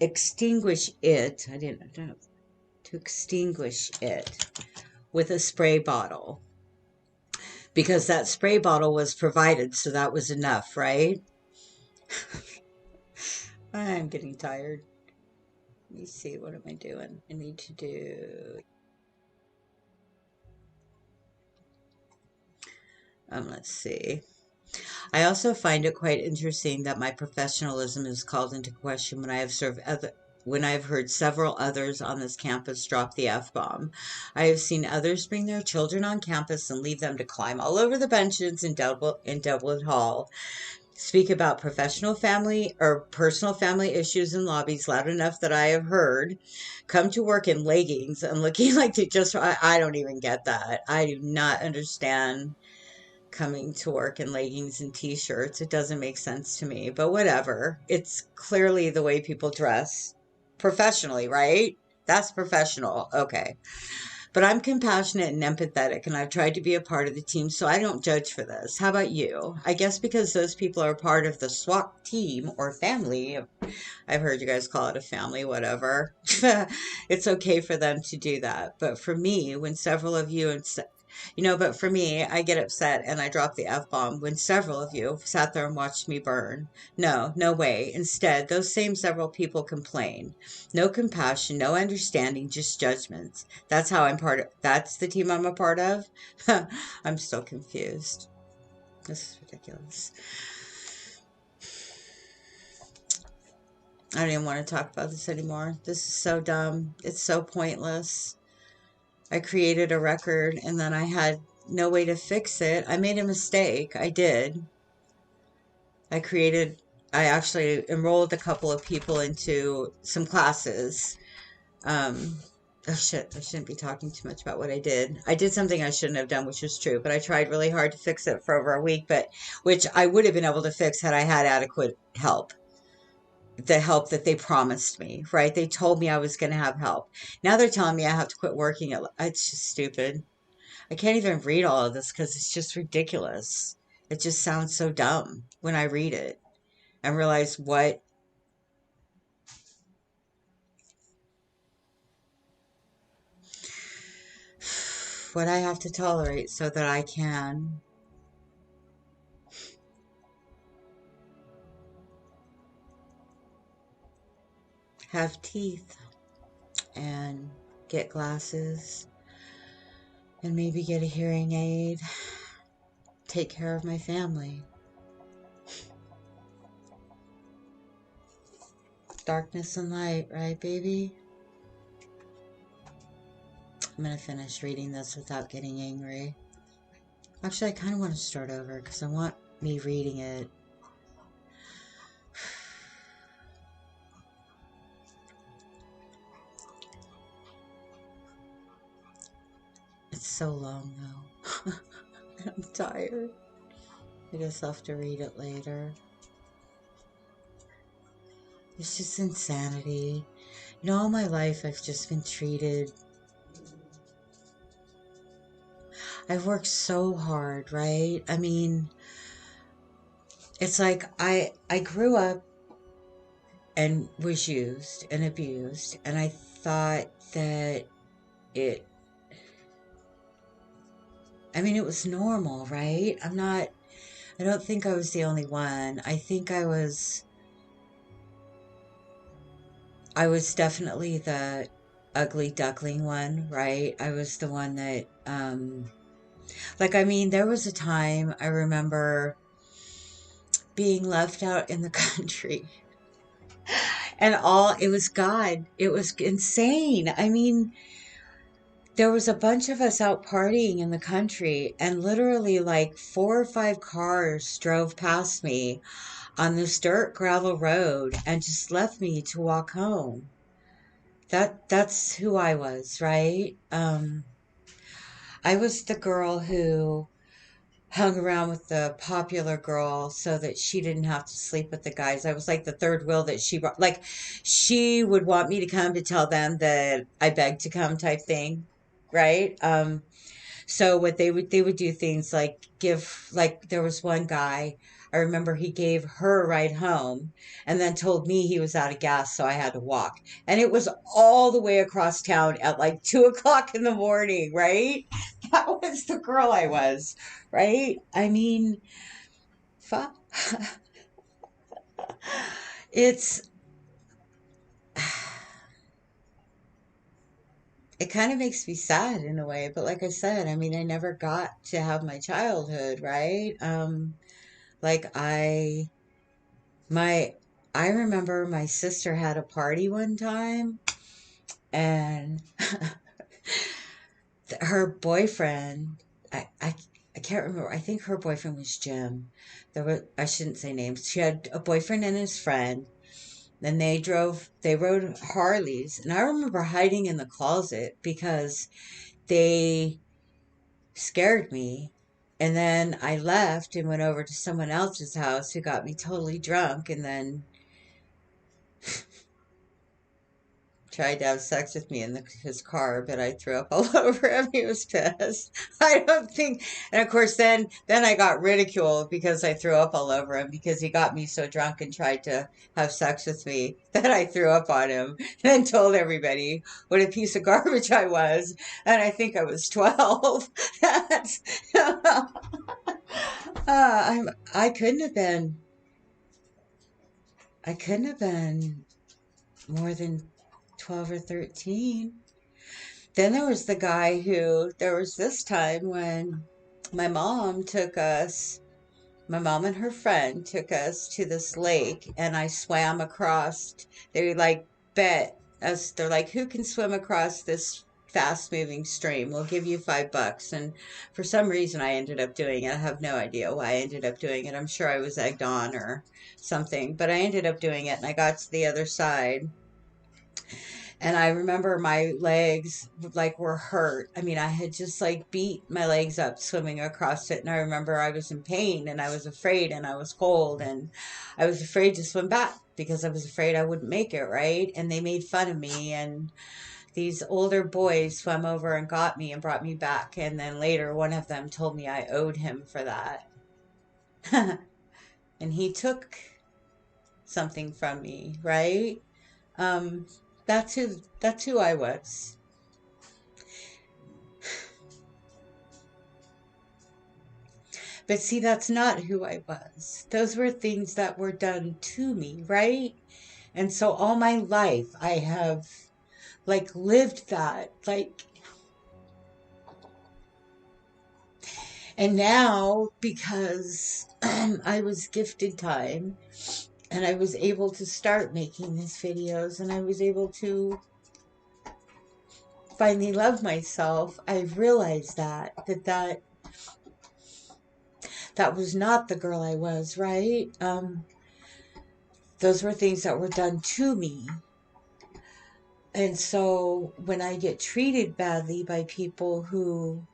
extinguish it. I didn't know to extinguish it with a spray bottle because that spray bottle was provided, so that was enough, right? I'm getting tired. Let me see, what am I doing? I need to do. Let's see. I also find it quite interesting that my professionalism is called into question when I have heard several others on this campus drop the F bomb. I have seen others bring their children on campus and leave them to climb all over the benches in Dublin Hall, speak about professional family or personal family issues in lobbies loud enough that I have heard, come to work in leggings and looking like they just, I don't even get that. I do not understand coming to work in leggings and t-shirts. It doesn't make sense to me, but whatever. It's clearly the way people dress professionally, right? That's professional. Okay. But I'm compassionate and empathetic, and I've tried to be a part of the team, so I don't judge for this. How about you? I guess because those people are part of the SWAT team or family. I've heard you guys call it a family, whatever. It's okay for them to do that. But for me, when several of you, but for me, I get upset and I drop the F bomb when several of you sat there and watched me burn. No, no way. Instead, those same several people complain. No compassion, no understanding, just judgments. That's the team I'm a part of. I'm still confused. This is ridiculous. I don't even want to talk about this anymore. This is so dumb. It's so pointless. I created a record and then I had no way to fix it. I made a mistake. I did. I created, I actually enrolled a couple of people into some classes. Um, oh shit, I shouldn't be talking too much about what I did. I did something I shouldn't have done, which was true, but I tried really hard to fix it for over a week, which I would have been able to fix had I had adequate help. The help that they promised me, right? They told me I was going to have help. Now they're telling me I have to quit working. It's just stupid. I can't even read all of this because it's just ridiculous. It just sounds so dumb when I read it and realize what I have to tolerate so that I can have teeth and get glasses and maybe get a hearing aid, take care of my family. Darkness and light, right, baby? I'm going to finish reading this without getting angry. Actually, I kind of want to start over because I want me reading it. It's so long though. I'm tired. I guess I'll have to read it later. It's just insanity. You know, all my life I've just been treated. I've worked so hard, right? I mean, it's like I grew up and was used and abused, and I thought that it I mean it was normal, right? I don't think I was the only one. I think I was definitely the ugly duckling one, right? I was the one that like, I mean, there was a time I remember being left out in the country, and all it was God. It was insane. I mean, there was a bunch of us out partying in the country, and literally like 4 or 5 cars drove past me on this dirt gravel road and just left me to walk home. That's who I was, right? I was the girl who hung around with the popular girl so that she didn't have to sleep with the guys. I was like the third wheel that she brought. Like, she would want me to come to tell them that I begged to come type thing, right? So what they would do things like give, like, there was one guy, I remember he gave her a ride home and then told me he was out of gas, so I had to walk. And it was all the way across town at like 2 o'clock in the morning, right? That was the girl I was, right? I mean, fuck. It's it kind of makes me sad in a way, but like I said, I mean, I never got to have my childhood, right? Like my I remember my sister had a party one time, and her boyfriend, I can't remember. I think her boyfriend was Jim. I shouldn't say names. She had a boyfriend and his friend. Then they rode Harleys, and I remember hiding in the closet because they scared me. And then I left and went over to someone else's house who got me totally drunk, and then tried to have sex with me in his car, but I threw up all over him. He was pissed. I don't think, and of course, then I got ridiculed because I threw up all over him because he got me so drunk and tried to have sex with me that I threw up on him, and then told everybody what a piece of garbage I was. And I think I was 12. That's, I couldn't have been. I couldn't have been more than 12 or 13. Then there was this time when my mom took us, my mom and her friend took us to this lake, and I swam across. They like bet us, they're like, who can swim across this fast moving stream? We'll give you $5. And for some reason, I ended up doing it. I have no idea why I ended up doing it. I'm sure I was egged on or something, but I ended up doing it, and I got to the other side, and I remember my legs like were hurt. I mean, I had just like beat my legs up swimming across it. And I remember I was in pain, and I was afraid, and I was cold, and I was afraid to swim back because I was afraid I wouldn't make it, right? And they made fun of me. And these older boys swam over and got me and brought me back. And then later, one of them told me I owed him for that. And he took something from me, right? Um, that's who I was. But see, that's not who I was. Those were things that were done to me, right? And so all my life I have like lived that, like, and now because I was gifted time and I was able to start making these videos, and I was able to finally love myself, I realized that was not the girl I was, right? Those were things that were done to me. And so when I get treated badly by people who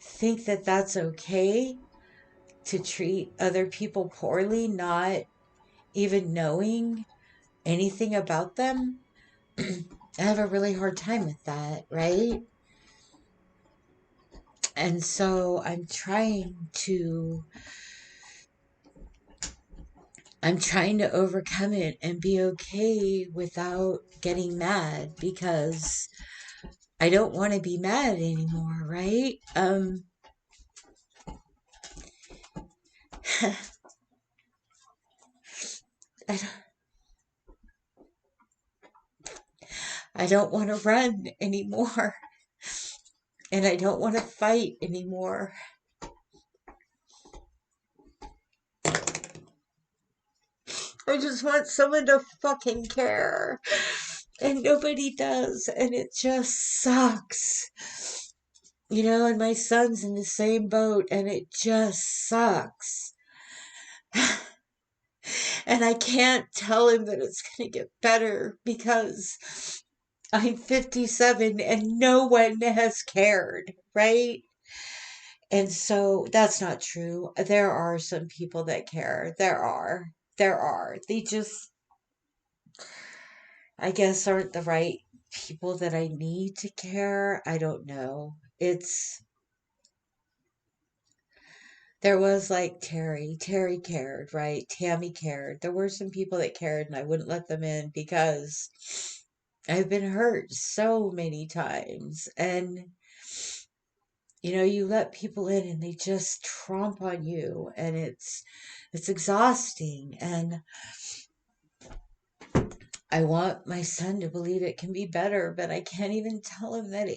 think that that's okay to treat other people poorly, not even knowing anything about them, I have a really hard time with that, right? And so I'm trying to overcome it and be okay without getting mad because I don't want to be mad anymore, right? I don't, I don't want to run anymore and I don't want to fight anymore. I just want someone to fucking care. And nobody does. And it just sucks. And my son's in the same boat and it just sucks. And I can't tell him that it's going to get better because I'm 57 and no one has cared, right? And so that's not true. There are some people that care. There are. There are. They just, I guess, aren't the right people that I need to care. I don't know. There was like Terry cared, right? Tammy cared. There were some people that cared and I wouldn't let them in because I've been hurt so many times. And, you let people in and they just tromp on you and it's exhausting. And I want my son to believe it can be better, but I can't even tell him that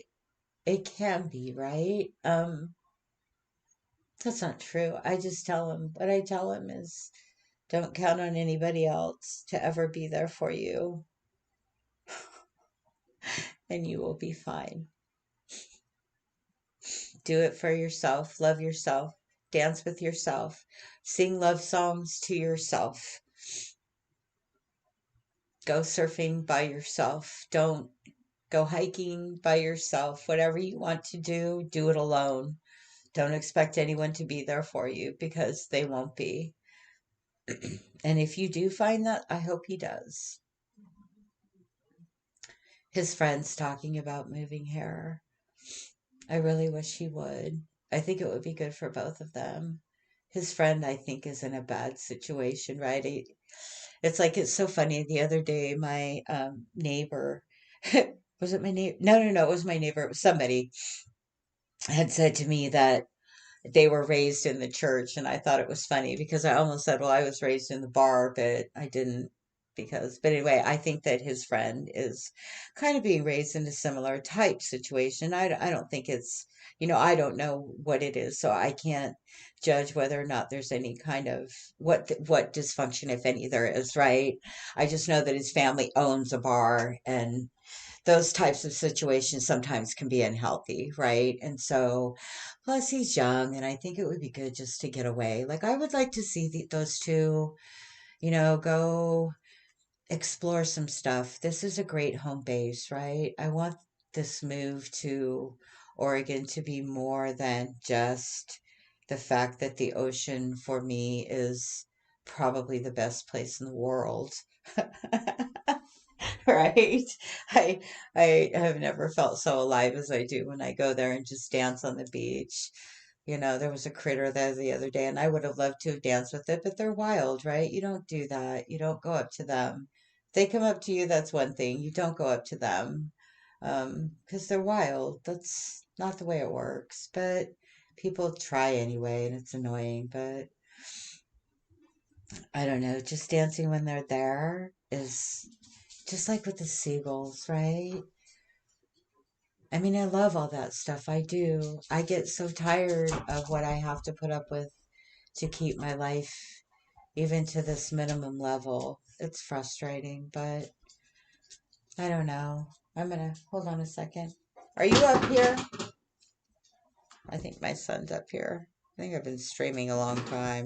it can be, right? That's not true. I just tell him, what I tell him is don't count on anybody else to ever be there for you, and you will be fine. Do it for yourself, love yourself, dance with yourself, sing love songs to yourself, go surfing by yourself. Don't go hiking by yourself. Whatever you want to do it alone. Don't expect anyone to be there for you because they won't be. And if you do find that, I hope he does. His friend's talking about moving here. I really wish he would. I think it would be good for both of them. His friend, I think, is in a bad situation, right? It's like, it's so funny. The other day, my neighbor, was it my neighbor? No, it was my neighbor. It was somebody had said to me that they were raised in the church, and I thought it was funny because I almost said, well, I was raised in the bar, but I didn't but anyway, I think that his friend is kind of being raised in a similar type situation. I don't think I don't know what it is, so I can't judge whether or not there's any kind of what dysfunction, if any, there is, right? I just know that his family owns a bar, and those types of situations sometimes can be unhealthy, right? And so, plus he's young, and I think it would be good just to get away. Like, I would like to see those two, go explore some stuff. This is a great home base, right? I want this move to Oregon to be more than just the fact that the ocean for me is probably the best place in the world. Right? I I have never felt so alive as I do when I go there and just dance on the beach. There was a critter there the other day, and I would have loved to have danced with it, but they're wild, right? You don't do that. You don't go up to them. If they come up to you, that's one thing. You don't go up to them, because they're wild. That's not the way it works. But people try anyway, and it's annoying. But I don't know. Just dancing when they're there is just like with the seagulls, right? I mean, I love all that stuff. I do. I get so tired of what I have to put up with to keep my life even to this minimum level. It's frustrating, but I don't know. I'm gonna hold on a second. Are you up here? I think my son's up here. I think I've been streaming a long time.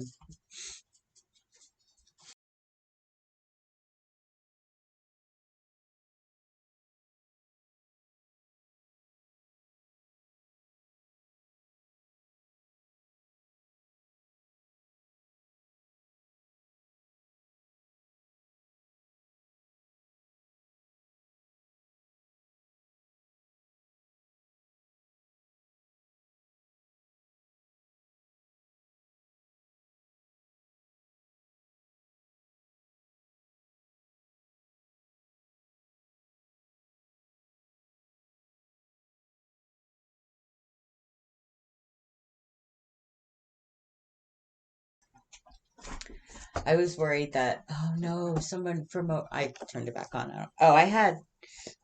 I was worried that, oh no, someone from, I turned it back on. Oh, I had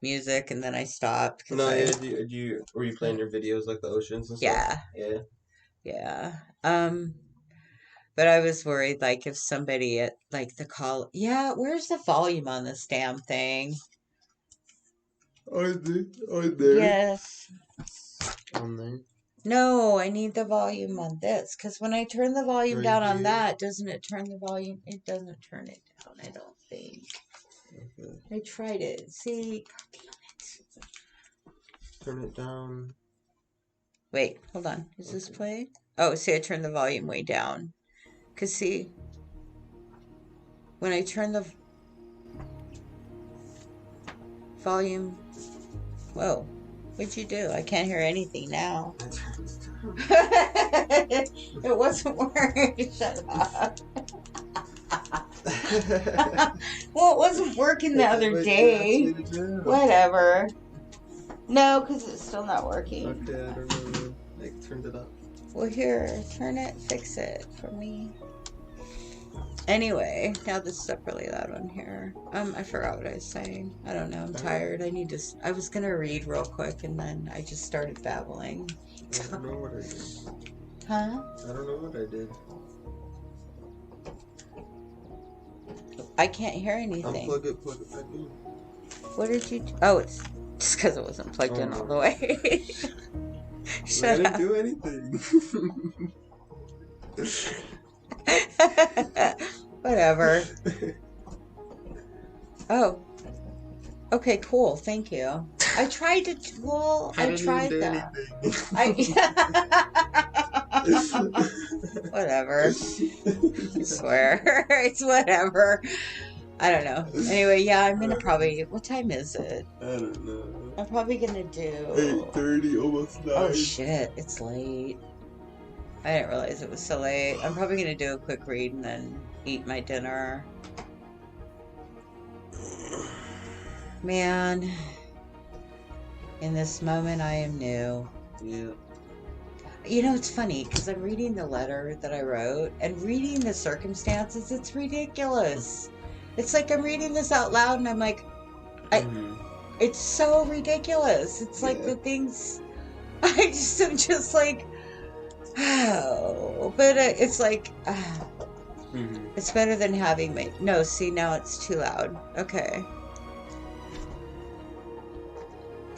music and then I stopped because No, yeah, were you playing your videos like the oceans and stuff? yeah, Yeah. yeah. But I was worried, like, if somebody at, like, the call, yeah, where's the volume on this damn thing? On there. Yes. On there. No, I need the volume on this, because when I turn the volume Right down on here. that, doesn't it turn the volume? It doesn't turn it down, I don't think. Okay. I tried it. See? God damn it. Turn it down. Wait, hold on. Is this Okay. playing? Oh, see, I turned the volume way down. Because, see, when I turn the volume... Whoa. What'd you do? I can't hear anything now. It wasn't working. Shut up. Well, it wasn't working the other day. Whatever. No, because it's still not working. Okay, I don't know. I turned it up. Well, here, turn it, fix it for me. Anyway, now this is up really loud on here. I forgot what I was saying. I don't know. I'm tired. I was gonna read real quick and then I just started babbling. I don't know what I did. Huh? I don't know what I did. I can't hear anything. Unplug it, plug it back in. What did you do? Oh, it's just because it wasn't plugged in all the way. Shut up. I didn't do anything. Whatever. Oh. Okay, cool. Thank you. I tried to. Well, I tried that. Whatever. I swear. It's whatever. I don't know. Anyway, yeah, I'm gonna probably. What time is it? I don't know. I'm probably gonna do 8:30, almost 9. Oh shit! It's late. I didn't realize it was so late. I'm probably gonna do a quick read and then eat my dinner. Man, in this moment I am new. Yeah. You know, it's funny because I'm reading the letter that I wrote and reading the circumstances. It's ridiculous. It's like I'm reading this out loud and I'm like, it's so ridiculous. It's like the things I'm just like, oh, but it's like, it's better than having my, no, see, now it's too loud. Okay.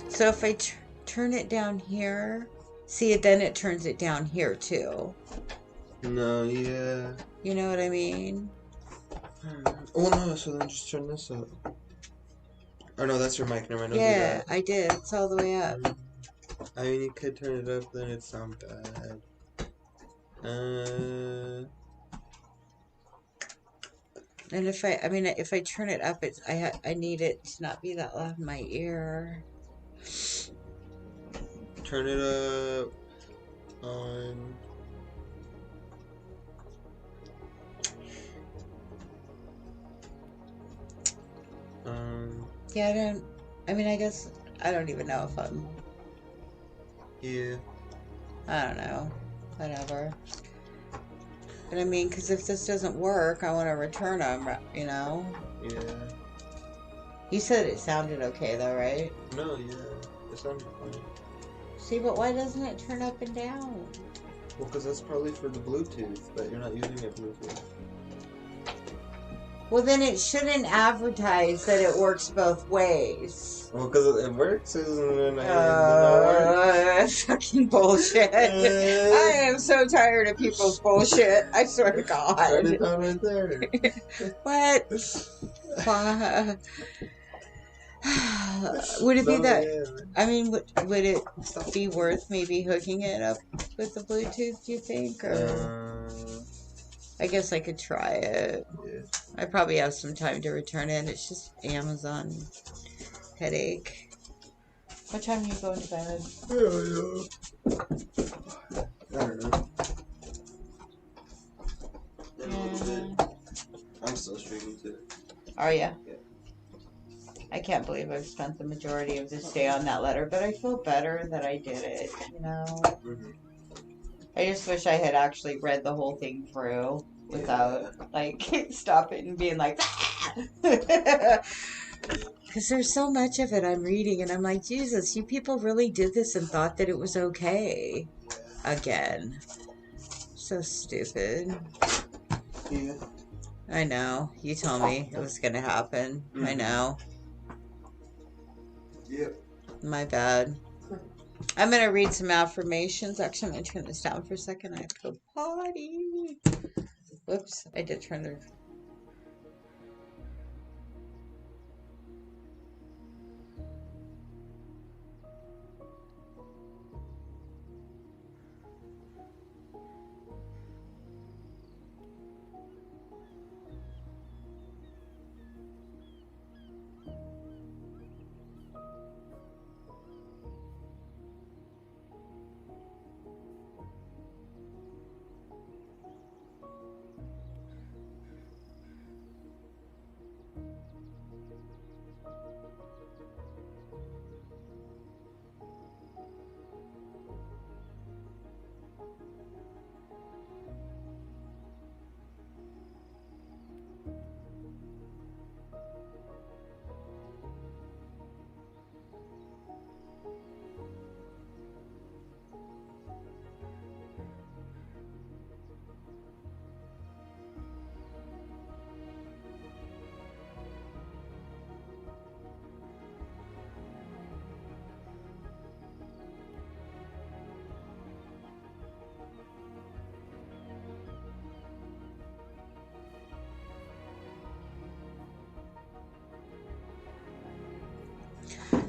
So if I turn it down here, see, then it turns it down here too. No, yeah. You know what I mean? Oh no, so then just turn this up. Oh no, that's your mic, never mind. Yeah, I did. It's all the way up. I mean, you could turn it up, then it sounds bad. And if I turn it up, it's I need it to not be that loud in my ear. Turn it up on. Yeah, I guess I don't even know if I'm. Yeah. I don't know. Whatever. But I mean, because if this doesn't work, I want to return them, you know? Yeah. You said it sounded okay, though, right? No, yeah. It sounded fine. See, but why doesn't it turn up and down? Well, because that's probably for the Bluetooth, but you're not using a Bluetooth. Well, then it shouldn't advertise that it works both ways. Well, because it works, and it don't work. Fucking bullshit. I am so tired of people's bullshit. I swear to God. 30 pound right there. What? Why? Would it be No, that? yeah. I mean, would it be worth maybe hooking it up with the Bluetooth, do you think? Or I guess I could try it. Yeah. I probably have some time to return it. It's just Amazon headache. What time are you going to bed? I don't know. Yeah. I'm still streaming too. Are you? Yeah. I can't believe I've spent the majority of this day on that letter, but I feel better that I did it, you know? Mm-hmm. I just wish I had actually read the whole thing through without, like, stopping and being like, because there's so much of it I'm reading, and I'm like, Jesus, you people really did this and thought that it was okay. Again. So stupid. Yeah. I know. You told me it was going to happen. I know. Yep. My bad. I'm going to read some affirmations. Actually, I'm going to turn this down for a second. I have to go potty. Whoops. I did turn the...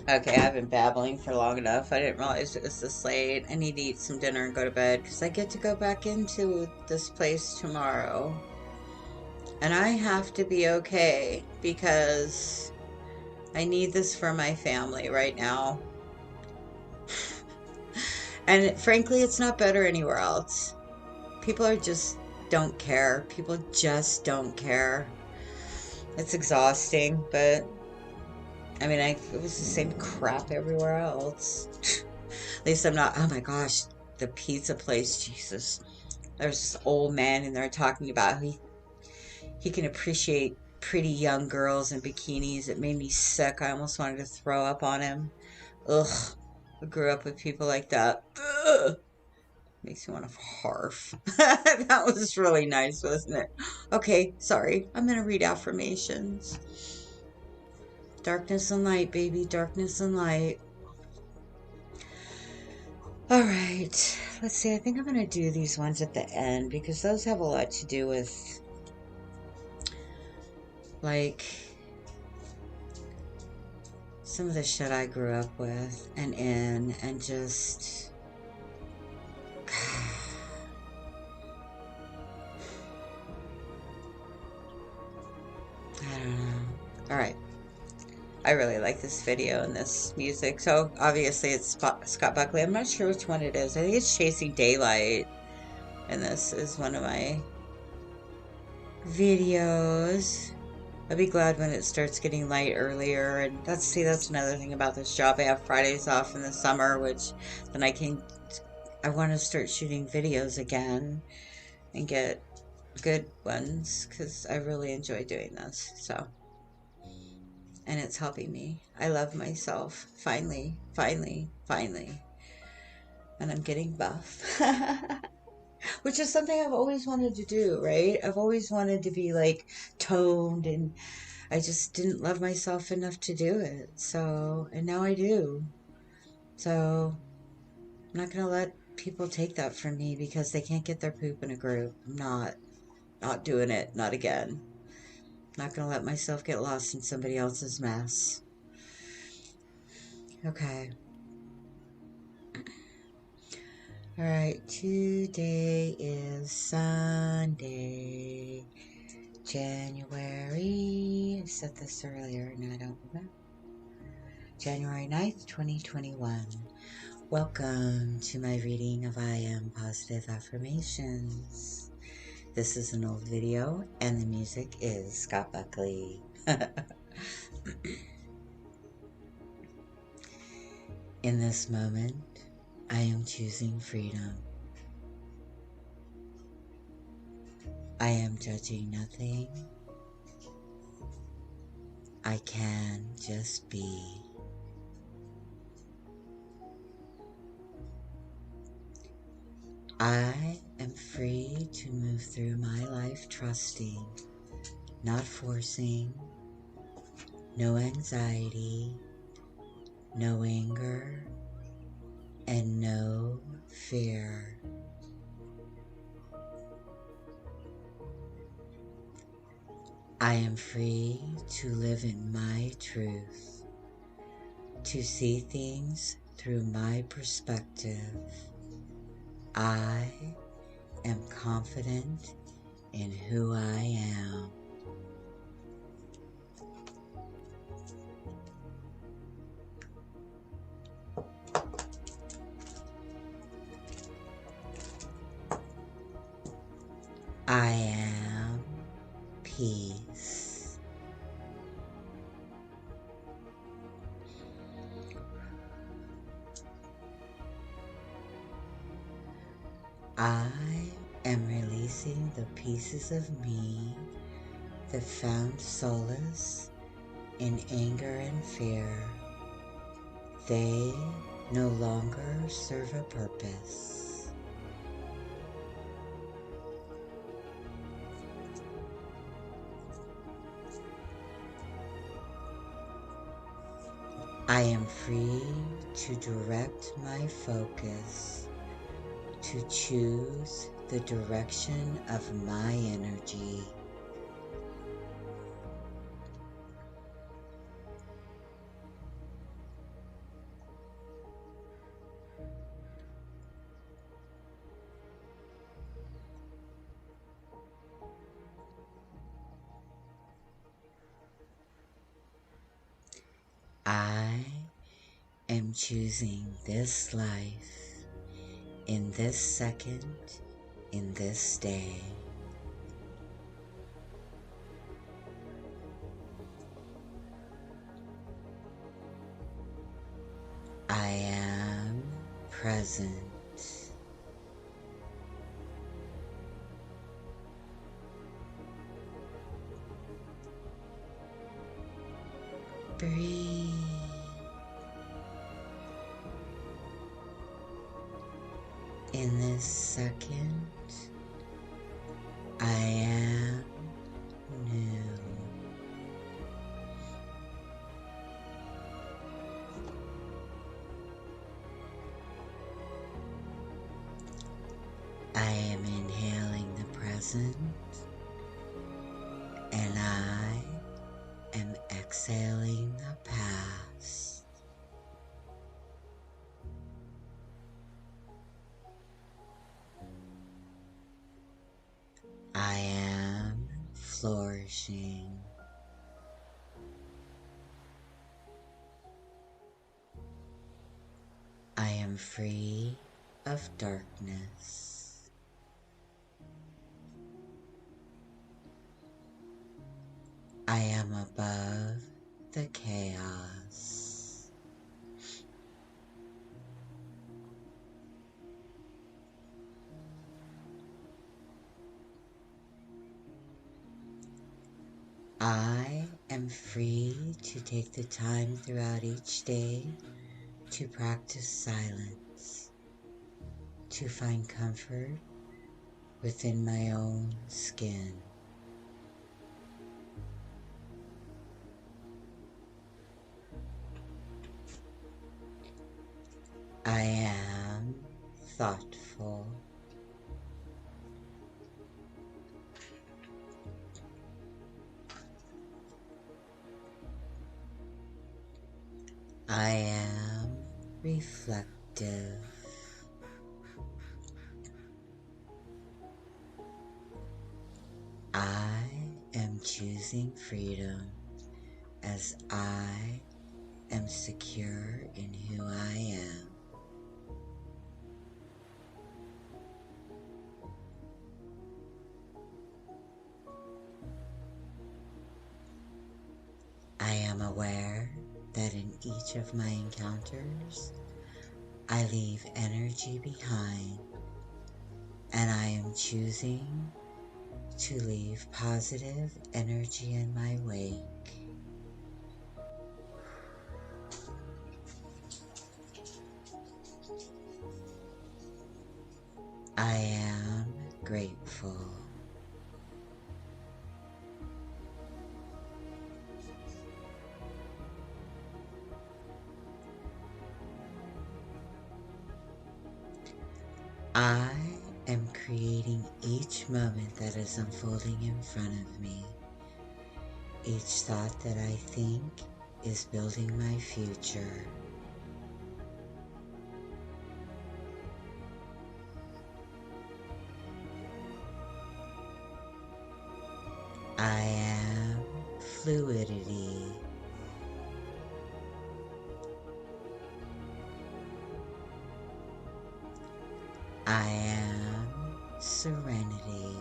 Okay, I've been babbling for long enough. I didn't realize it was this late. I need to eat some dinner and go to bed because I get to go back into this place tomorrow. And I have to be okay because I need this for my family right now. And frankly, it's not better anywhere else. People are just don't care. People just don't care. It's exhausting, but I mean, it was the same crap everywhere else. At least I'm not, oh my gosh, the pizza place, Jesus. There's this old man in there talking about how he can appreciate pretty young girls in bikinis. It made me sick. I almost wanted to throw up on him. Ugh. I grew up with people like that. Ugh. Makes me want to barf. That was really nice, wasn't it? Okay, sorry. I'm going to read affirmations. Darkness and light, baby. Darkness and light. All right. Let's see. I think I'm going to do these ones at the end because those have a lot to do with, like, some of the shit I grew up with and in, and just... I don't know. All right. I really like this video and this music. So obviously it's Scott Buckley. I'm not sure which one it is. I think it's Chasing Daylight. And this is one of my videos. I'll be glad when it starts getting light earlier. And that's another thing about this job. I have Fridays off in the summer, which then I want to start shooting videos again and get good ones because I really enjoy doing this. So, and it's helping me. I love myself. Finally. And I'm getting buff. Which is something I've always wanted to do, right? I've always wanted to be like toned and I just didn't love myself enough to do it. So, and now I do. So, I'm not going to let people take that from me because they can't get their poop in a group. I'm not doing it. Not again. Not going to let myself get lost in somebody else's mess. Okay. All right. Today is Sunday, January. I said this earlier and I don't remember. January 9th, 2021. Welcome to my reading of I Am Positive Affirmations. This is an old video and the music is Scott Buckley. In this moment, I am choosing freedom. I am judging nothing. I can just be. I am free to move through my life trusting, not forcing, no anxiety, no anger, and no fear. I am free to live in my truth, to see things through my perspective. I am confident in who I am. I am peace. I am releasing the pieces of me that found solace in anger and fear. They no longer serve a purpose. I am free to direct my focus, to choose the direction of my energy. I am choosing this life in this second, in this day. I am present. Breathe. In this second, I am new. I am inhaling the present, and I am exhaling the past. I am flourishing. I am free of darkness. I am above the chaos. I am free to take the time throughout each day to practice silence, to find comfort within my own skin. I am thoughtful. I am reflective. I am choosing freedom as I am secure in who I am. I am aware that in each of my encounters, I leave energy behind, and I am choosing to leave positive energy in my wake. I am grateful. I am creating each moment that is unfolding in front of me. Each thought that I think is building my future. I am fluidity. I am serenity.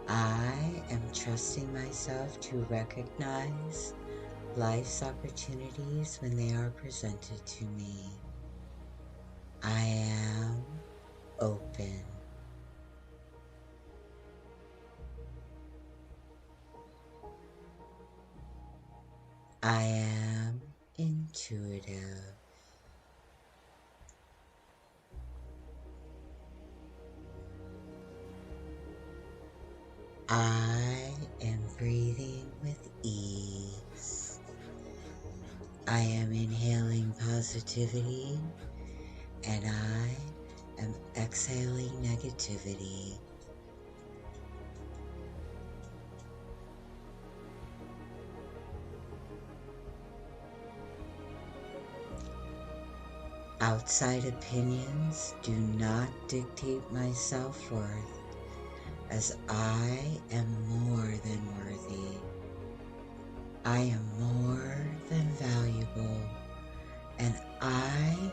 I am trusting myself to recognize life's opportunities when they are presented to me. I am open. I am intuitive. I am breathing with ease. I am inhaling positivity, and I am exhaling negativity. Outside opinions do not dictate my self-worth, as I am more than worthy. I am more than valuable, and I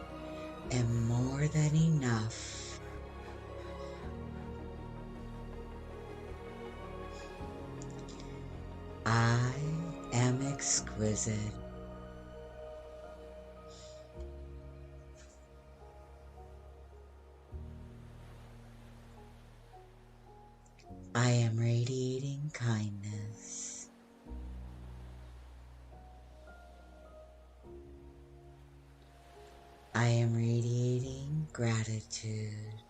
am more than enough. I am exquisite. I am radiating kindness. I am radiating gratitude.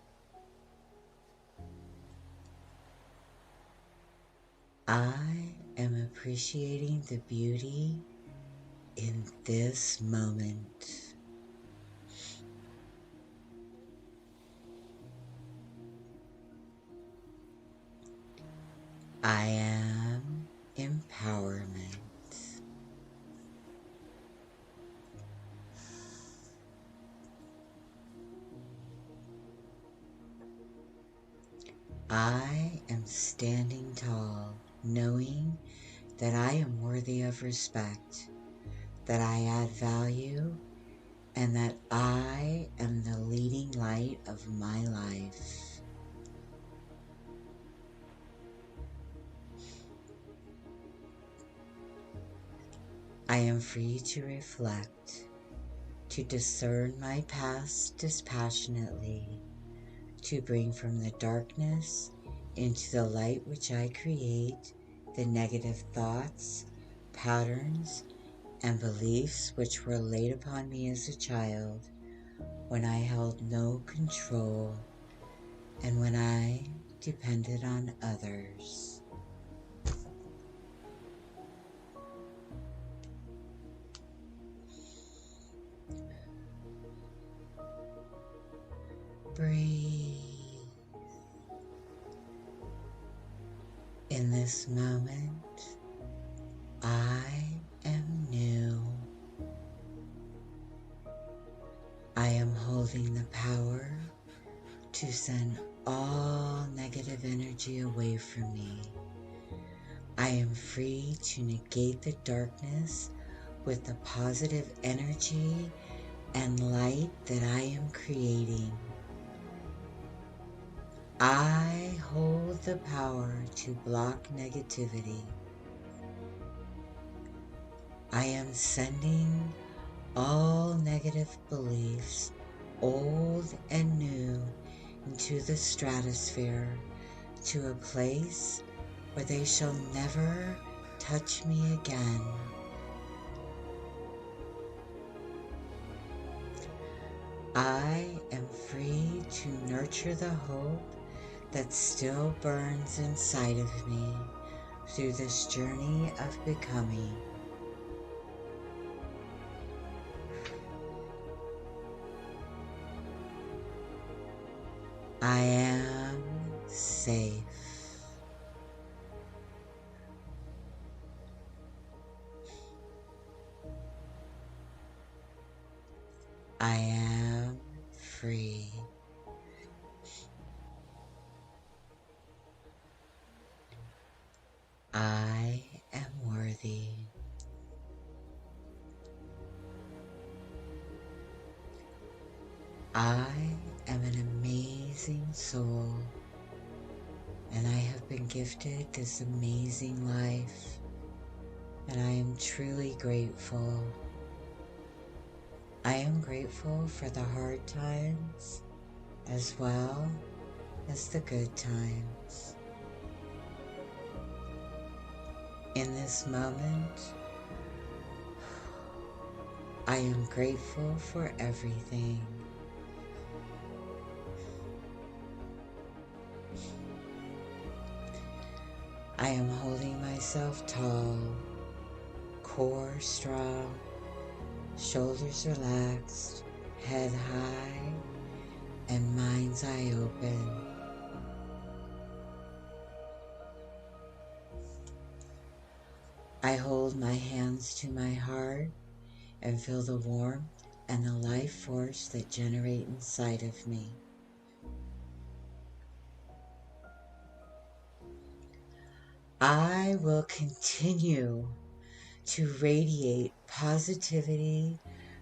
I am appreciating the beauty in this moment. I am empowerment. I am standing tall, knowing that I am worthy of respect, that I add value, and that I am the leading light of my life. I am free to reflect, to discern my past dispassionately, to bring from the darkness into the light which I create the negative thoughts, patterns, and beliefs which were laid upon me as a child when I held no control and when I depended on others. breathe. In this moment, I am new. I am holding the power to send all negative energy away from me. I am free to negate the darkness with the positive energy and light that I am creating. I hold the power to block negativity. I am sending all negative beliefs, old and new, into the stratosphere, to a place where they shall never touch me again. I am free to nurture the hope that still burns inside of me through this journey of becoming. I am safe. I am free. I am worthy. I am an amazing soul, and I have been gifted this amazing life, and I am truly grateful. I am grateful for the hard times as well as the good times. In this moment, I am grateful for everything. I am holding myself tall, core strong, shoulders relaxed, head high, and mind's eye open. I hold my hands to my heart and feel the warmth and the life force that generate inside of me. I will continue to radiate positivity,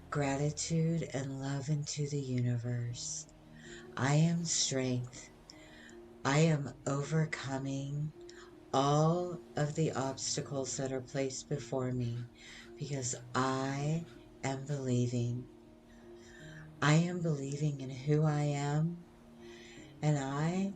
gratitude, and love into the universe. I am strength. I am overcoming all of the obstacles that are placed before me because I am believing. I am believing in who I am, and I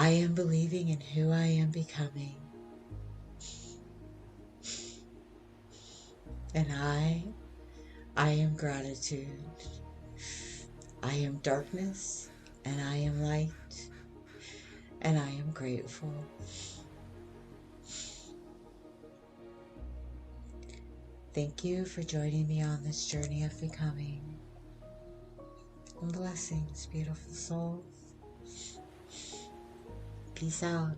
am believing in who I am becoming. And I am gratitude. I am darkness, and I am light, and I am grateful. Thank you for joining me on this journey of becoming. And blessings, beautiful soul. Peace out.